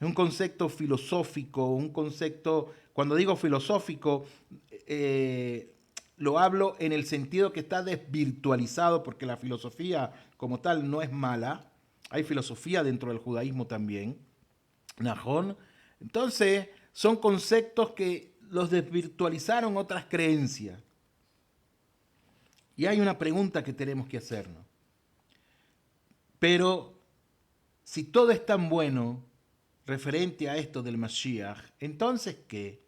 es un concepto filosófico, un concepto, cuando digo filosófico, lo hablo en el sentido que está desvirtualizado, porque la filosofía como tal no es mala, hay filosofía dentro del judaísmo también, Najón. Entonces, son conceptos que los desvirtualizaron otras creencias. Y hay una pregunta que tenemos que hacernos. Pero, si todo es tan bueno referente a esto del Mashiach, entonces, ¿qué?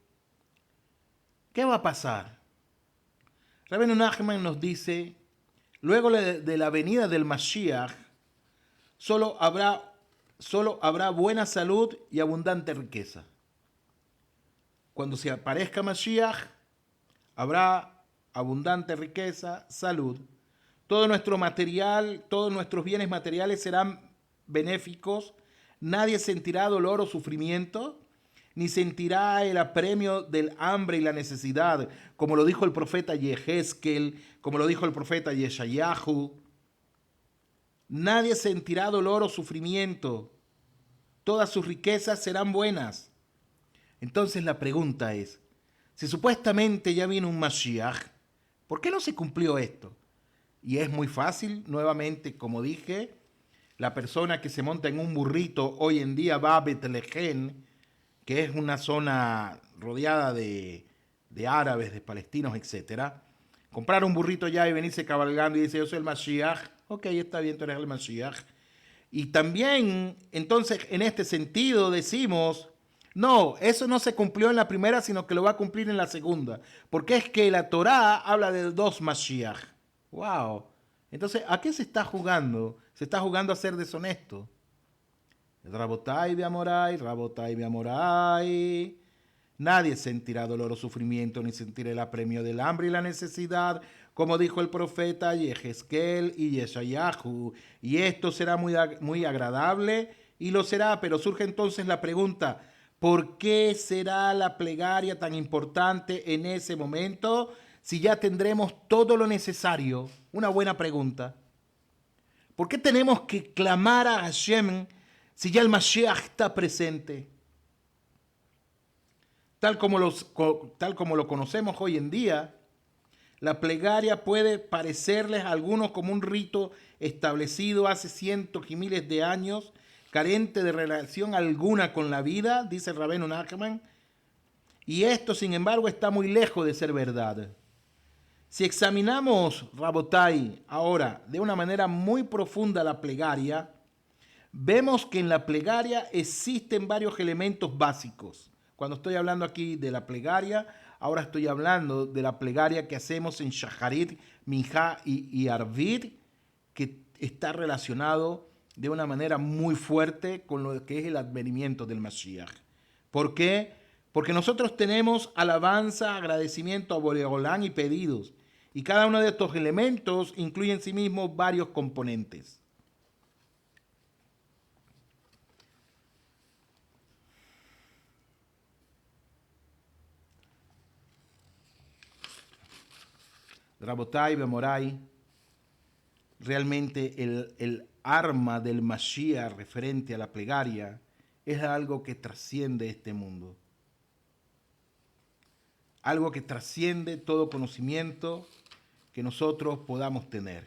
¿Qué va a pasar? Rabbeinu Nachman nos dice, luego de la venida del Mashiach, solo habrá buena salud y abundante riqueza. Cuando se aparezca Mashiach, habrá abundante riqueza, salud. Todo nuestro material, todos nuestros bienes materiales serán benéficos. Nadie sentirá dolor o sufrimiento, ni sentirá el apremio del hambre y la necesidad, como lo dijo el profeta Yehezkel, como lo dijo el profeta Yeshayahu. Nadie sentirá dolor o sufrimiento. Todas sus riquezas serán buenas. Entonces la pregunta es, si supuestamente ya viene un Mashiach, ¿por qué no se cumplió esto? Y es muy fácil, nuevamente, como dije, la persona que se monta en un burrito hoy en día va a Betlehem, que es una zona rodeada de árabes, de palestinos, etc. Comprar un burrito ya y venirse cabalgando y dice, yo soy el Mashiach. Ok, está bien, tú eres el Mashiach. Y también, entonces, en este sentido decimos, no, eso no se cumplió en la primera, sino que lo va a cumplir en la segunda. Porque es que la Torá habla de dos Mashiach. ¡Wow! Entonces, ¿a qué se está jugando? Se está jugando a ser deshonesto. Rabotai Beamorai, Rabotai Beamorai. Nadie sentirá dolor o sufrimiento, ni sentirá el apremio del hambre y la necesidad, como dijo el profeta Yehezkel y Yeshayahu. Y esto será muy agradable, y lo será, pero surge entonces la pregunta, ¿por qué será la plegaria tan importante en ese momento si ya tendremos todo lo necesario? Una buena pregunta. ¿Por qué tenemos que clamar a Hashem si ya el Mashiach está presente? Tal como lo conocemos hoy en día, la plegaria puede parecerles a algunos como un rito establecido hace cientos y miles de años, carente de relación alguna con la vida, dice el Rabbeinu Nachman, y esto, sin embargo, está muy lejos de ser verdad. Si examinamos, Rabotai, ahora de una manera muy profunda la plegaria, vemos que en la plegaria existen varios elementos básicos. Cuando estoy hablando aquí de la plegaria, ahora estoy hablando de la plegaria que hacemos en Shacharit, Minjá y Arvit, que está relacionado de una manera muy fuerte con lo que es el advenimiento del Mashiach. ¿Por qué? Porque nosotros tenemos alabanza, agradecimiento a Boreolán y pedidos. Y cada uno de estos elementos incluye en sí mismo varios componentes. Rabotai, Bemorai, realmente el arma del Mashiach referente a la plegaria es algo que trasciende este mundo. Algo que trasciende todo conocimiento que nosotros podamos tener.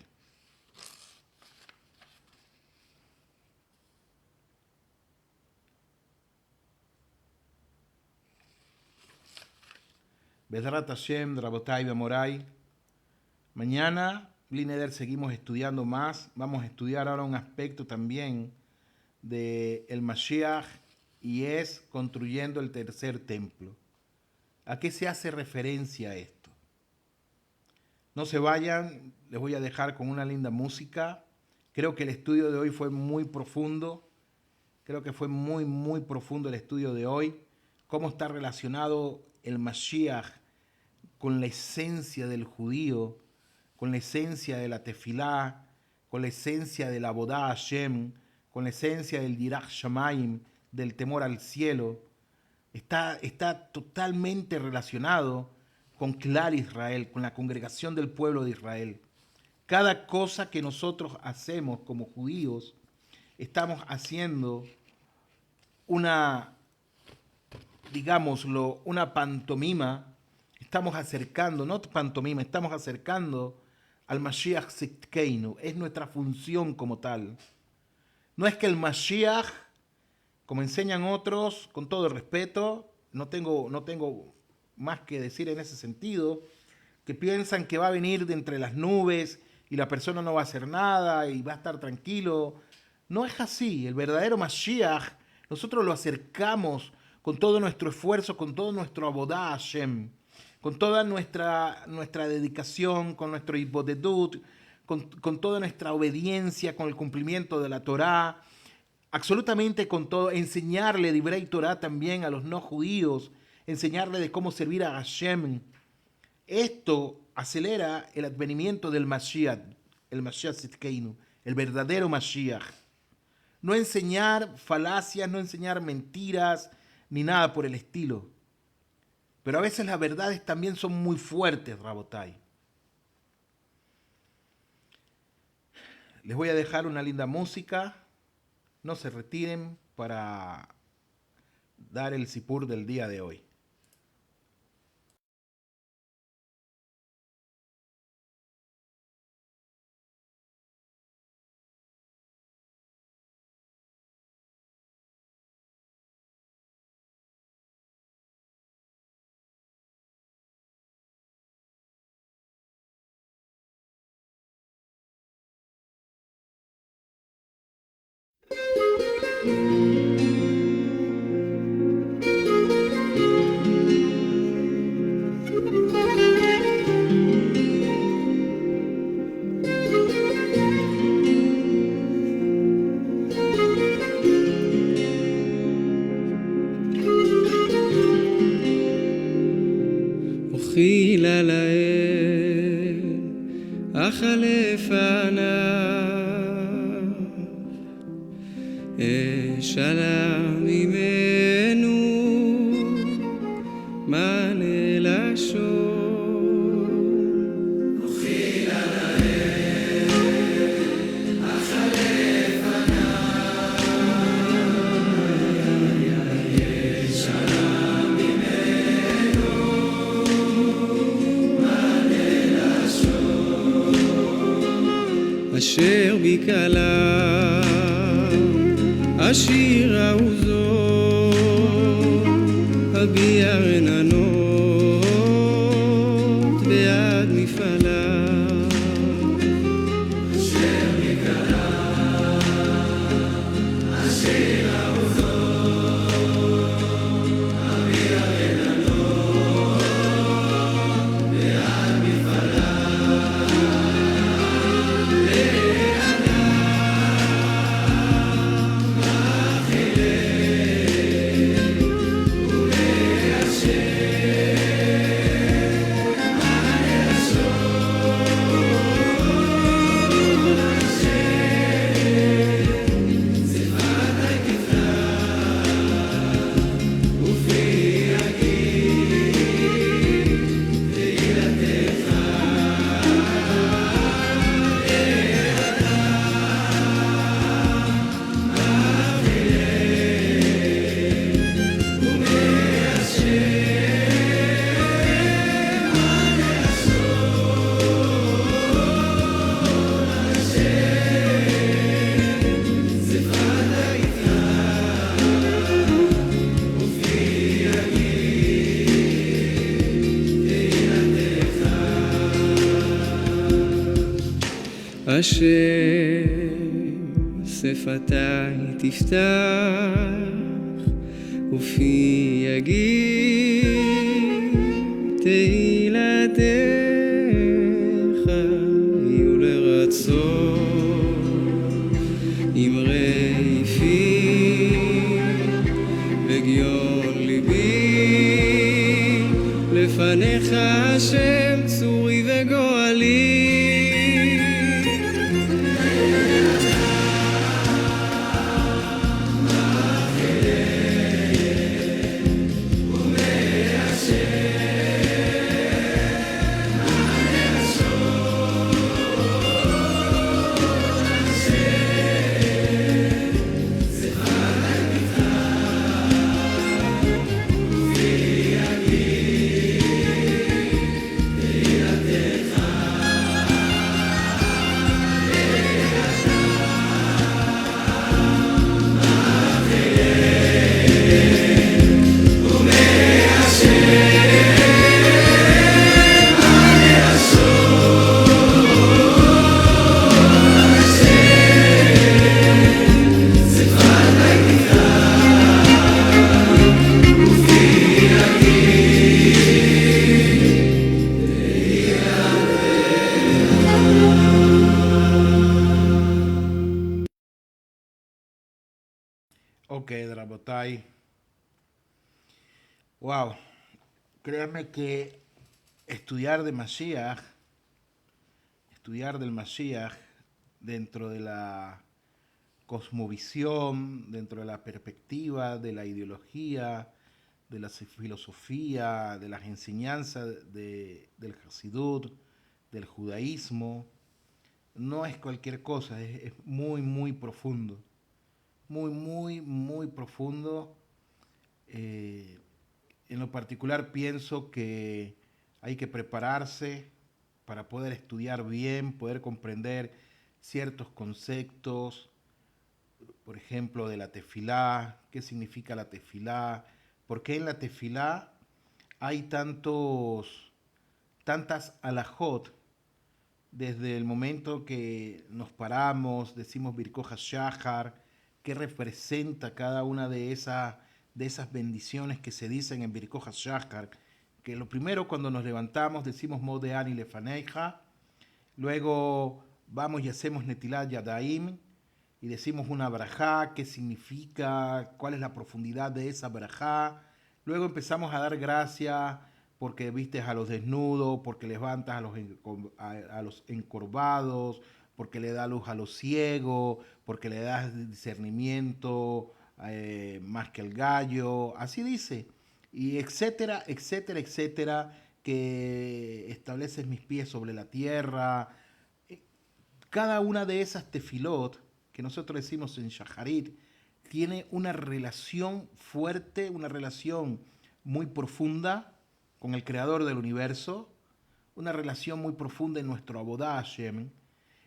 Bezrat Hashem, Rabotai, Bemorai. Mañana, Blineder, seguimos estudiando más. Vamos a estudiar ahora un aspecto también del Mashiach y es construyendo el tercer templo. ¿A qué se hace referencia esto? No se vayan, les voy a dejar con una linda música. Creo que el estudio de hoy fue muy profundo. Creo que fue muy profundo el estudio de hoy. Cómo está relacionado el Mashiach con la esencia del judío, con la esencia de la tefilá, con la esencia de la Abodá Hashem, con la esencia del Yirach Shamayim, del temor al cielo. Está totalmente relacionado con Clar Israel, con la congregación del pueblo de Israel. Cada cosa que nosotros hacemos como judíos, estamos haciendo una, digámoslo, una pantomima. Estamos acercando, no pantomima, estamos acercando al Mashiach Tzidkeinu. Es nuestra función como tal. No es que el Mashiach, como enseñan otros, con todo el respeto, no tengo más que decir en ese sentido, que piensan que va a venir de entre las nubes y la persona no va a hacer nada y va a estar tranquilo. No es así. El verdadero Mashiach, nosotros lo acercamos con todo nuestro esfuerzo, con todo nuestro Abodá Hashem, con toda nuestra dedicación, con nuestro Ibodedut, con toda nuestra obediencia, con el cumplimiento de la Torá, absolutamente con todo, enseñarle Divrei Torá también a los no judíos, enseñarle de cómo servir a Hashem. Esto acelera el advenimiento del Mashiach, el Mashiach Tzidkeinu, el verdadero Mashiach. No enseñar falacias, no enseñar mentiras, ni nada por el estilo. Pero a veces las verdades también son muy fuertes, Rabotai. Les voy a dejar una linda música. No se retiren para dar el sipur del día de hoy. אוכילה לאל, אכה לפניו, אשאלה ממנו, מענה לשון. אוכילה לאל, אכה לפניו, אשאלה אשר בקלה אשיר עוזו אביע רננות בעד מפעלה אשר בקלה אשיר עוזו אביע רננות בעד מפעלה Yeah. השם שפתי תפתח ופי יגיד תהילתך יהיו לרצון אמרי פי וגיון ליבי לפניך השם צורי וגואלי Ok, Drabotai. Wow. Créanme que estudiar del Mashiach dentro de la cosmovisión, dentro de la perspectiva, de la ideología, de la filosofía, de las enseñanzas del Hasidut, del judaísmo, no es cualquier cosa, es muy, muy profundo. Muy, muy, muy profundo. En lo particular pienso que hay que prepararse para poder estudiar bien, poder comprender ciertos conceptos, por ejemplo, de la tefilá, qué significa la tefilá, por qué en la tefilá hay tantas alajot, desde el momento que nos paramos, decimos Birkoj HaShahar, qué representa cada una de esas bendiciones que se dicen en Birkoj HaShahar, que lo primero cuando nos levantamos decimos Modeani Lefaneja, luego vamos y hacemos Netilat Yadaim y decimos una brajá, qué significa, cuál es la profundidad de esa brajá, luego empezamos a dar gracias porque vistes a los desnudos, porque levantas a los encorvados, porque le da luz a los ciegos, porque le das discernimiento más que el gallo, así dice, y etcétera, etcétera, etcétera, que estableces mis pies sobre la tierra. Cada una de esas tefilot, que nosotros decimos en Shaharit, tiene una relación fuerte, una relación muy profunda con el creador del universo, una relación muy profunda en nuestro Abodá Hashem.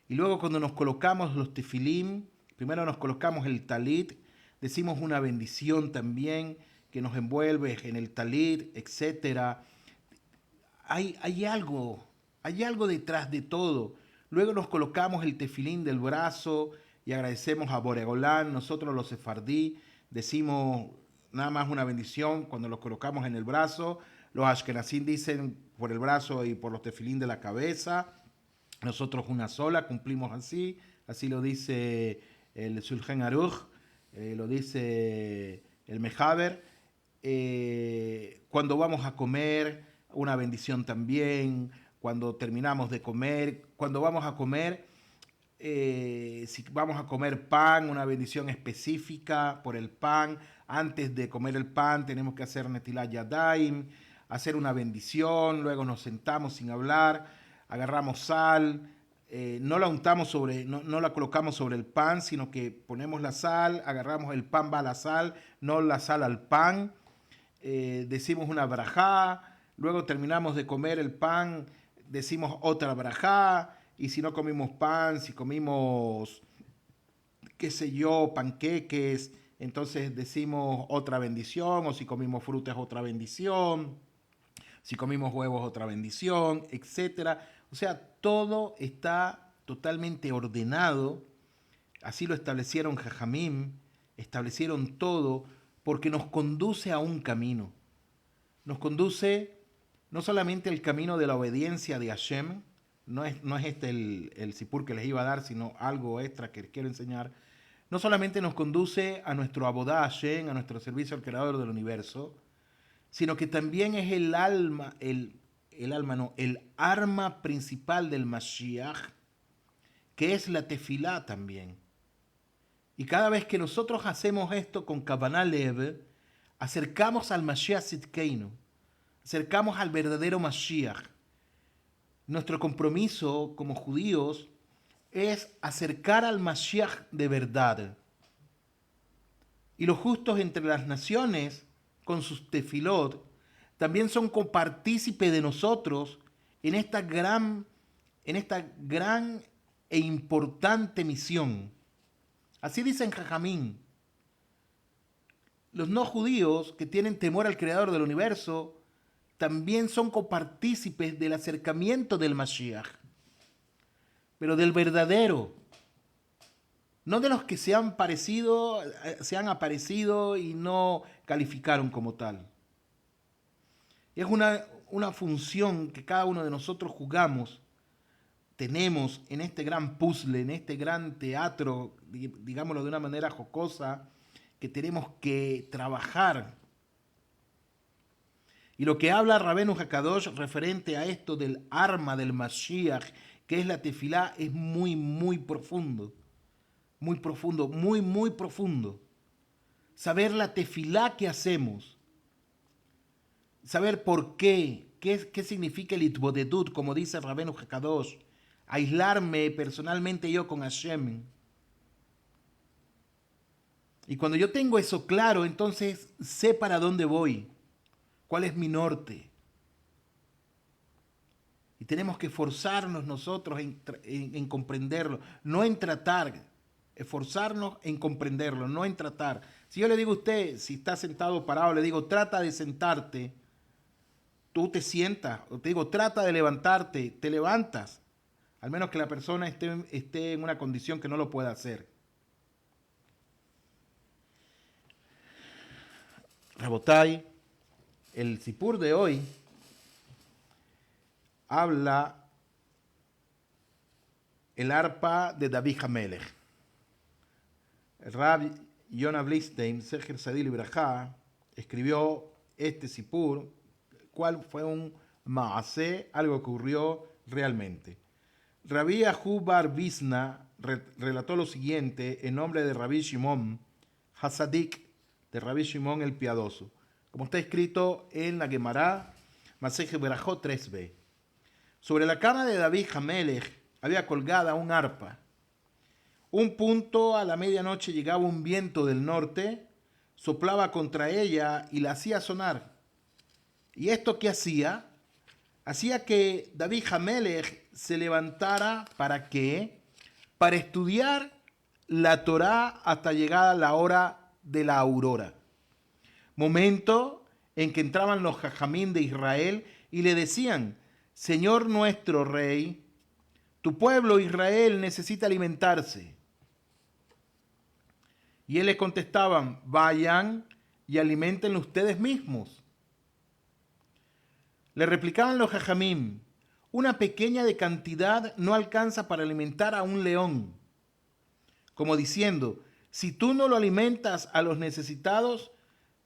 Y luego cuando nos colocamos los tefilim, primero nos colocamos el talit, decimos una bendición también que nos envuelve en el talit, etc. Hay algo detrás de todo. Luego nos colocamos el tefilín del brazo y agradecemos a Boregolán. Nosotros los sefardí decimos nada más una bendición cuando los colocamos en el brazo. Los ashkenazim dicen por el brazo y por los tefilín de la cabeza. Nosotros una sola, cumplimos así lo dice el Shulchan Aruch, lo dice el Mejaber. Cuando vamos a comer, una bendición también. Cuando terminamos de comer, cuando vamos a comer, si vamos a comer pan, una bendición específica por el pan. Antes de comer el pan tenemos que hacer Netilat Yadaim, hacer una bendición, luego nos sentamos sin hablar, agarramos sal, no la untamos no la colocamos sobre el pan, sino que ponemos la sal, agarramos el pan, va a la sal, no la sal al pan, decimos una brajá, luego terminamos de comer el pan, decimos otra brajá, y si no comimos pan, si comimos, qué sé yo, panqueques, entonces decimos otra bendición, o si comimos frutas, otra bendición. Si comimos huevos, otra bendición, etcétera. O sea, todo está totalmente ordenado. Así lo establecieron Jajamim, establecieron todo, porque nos conduce a un camino. Nos conduce no solamente al camino de la obediencia de Hashem, no es este el sipur que les iba a dar, sino algo extra que les quiero enseñar. No solamente nos conduce a nuestro abodá Hashem, a nuestro servicio al Creador del universo, sino que también es el arma principal del Mashiach, que es la tefilá también. Y cada vez que nosotros hacemos esto con Kavanah Lev, acercamos al Mashiach Sidkeinu, acercamos al verdadero Mashiach. Nuestro compromiso como judíos es acercar al Mashiach de verdad. Y los justos entre las naciones, con sus tefilot, también son copartícipes de nosotros en esta gran e importante misión. Así dicen Jajamín. Los no judíos que tienen temor al Creador del universo también son copartícipes del acercamiento del Mashiach, pero del verdadero, no de los que se han aparecido y no calificaron como tal. Es una función que cada uno de nosotros jugamos, tenemos en este gran puzzle, en este gran teatro, digámoslo de una manera jocosa, que tenemos que trabajar. Y lo que habla Rabbeinu Hakadosh referente a esto del arma del Mashiach, que es la tefilá, es muy, muy profundo. Muy profundo, muy, muy profundo. Saber la tefilá que hacemos. Saber por qué significa el itbodedut, como dice Rabbeinu Hakadosh. Aislarme personalmente yo con Hashem. Y cuando yo tengo eso claro, entonces sé para dónde voy, cuál es mi norte. Y tenemos que esforzarnos nosotros en comprenderlo, no en tratar, esforzarnos en comprenderlo, no en tratar. Si yo le digo a usted, si está sentado o parado, le digo, trata de sentarte, tú te sientas, o te digo, trata de levantarte, te levantas, al menos que la persona esté en una condición que no lo pueda hacer. Rabotai, el sipur de hoy habla el arpa de David Hamelech. El Rab Yonah Blistein, Seher Sadil Ibrahá, escribió este sipur, cual fue un maasé, algo que ocurrió realmente. Rabbi Ahu Bar Bisna relató lo siguiente en nombre de Rabbi Shimon Hasadik, de Rabbi Shimon el Piadoso, como está escrito en la Gemara Masej Berajot 3b. Sobre la cama de David Hamelech había colgada un arpa. Un punto a la medianoche llegaba un viento del norte, soplaba contra ella y la hacía sonar. ¿Y esto qué hacía? Hacía que David Hamelech se levantara, ¿para qué? Para estudiar la Torá hasta llegar a la hora de la aurora. Momento en que entraban los jajamín de Israel y le decían, Señor nuestro Rey, tu pueblo Israel necesita alimentarse. Y él les contestaban, vayan y aliméntenlo ustedes mismos. Le replicaban los jajamim, una pequeña de cantidad no alcanza para alimentar a un león. Como diciendo, si tú no lo alimentas a los necesitados,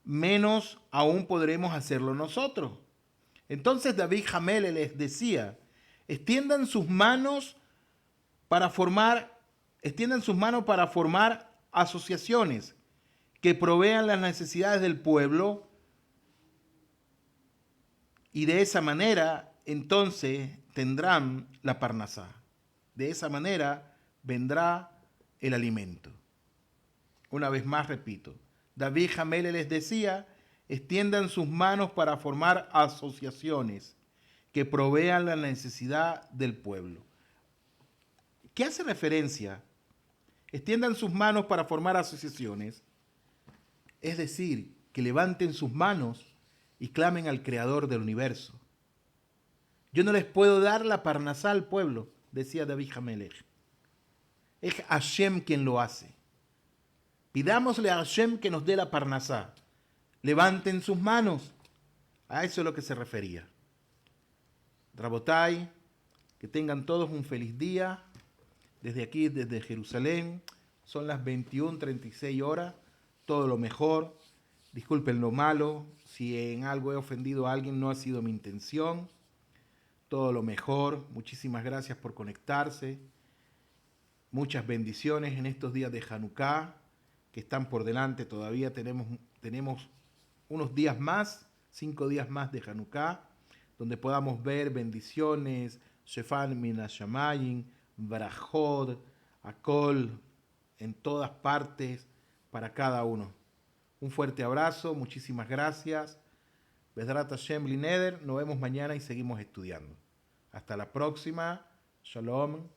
menos aún podremos hacerlo nosotros. Entonces David Hamelech les decía, extiendan sus manos para formar asociaciones que provean las necesidades del pueblo, y de esa manera entonces tendrán la parnasá. De esa manera vendrá el alimento. Una vez más repito, David Hamelech les decía, extiendan sus manos para formar asociaciones que provean la necesidad del pueblo. ¿Qué hace referencia? Extiendan sus manos para formar asociaciones. Es decir, que levanten sus manos y clamen al Creador del universo. Yo no les puedo dar la parnasá al pueblo, decía David Hamelech. Es Hashem quien lo hace. Pidámosle a Hashem que nos dé la parnasá. Levanten sus manos. A eso es lo que se refería. Rabotai, que tengan todos un feliz día. Desde aquí, desde Jerusalén, son las 21:36 horas. Todo lo mejor. Disculpen lo malo. Si en algo he ofendido a alguien, no ha sido mi intención. Todo lo mejor. Muchísimas gracias por conectarse. Muchas bendiciones en estos días de Hanukkah que están por delante. Todavía tenemos unos días más, 5 días más de Hanukkah, donde podamos ver bendiciones, Shefan min hashamayim, Barajot, Akol, en todas partes, para cada uno. Un fuerte abrazo, muchísimas gracias. Bezrat Hashem Bli Neder, nos vemos mañana y seguimos estudiando. Hasta la próxima. Shalom.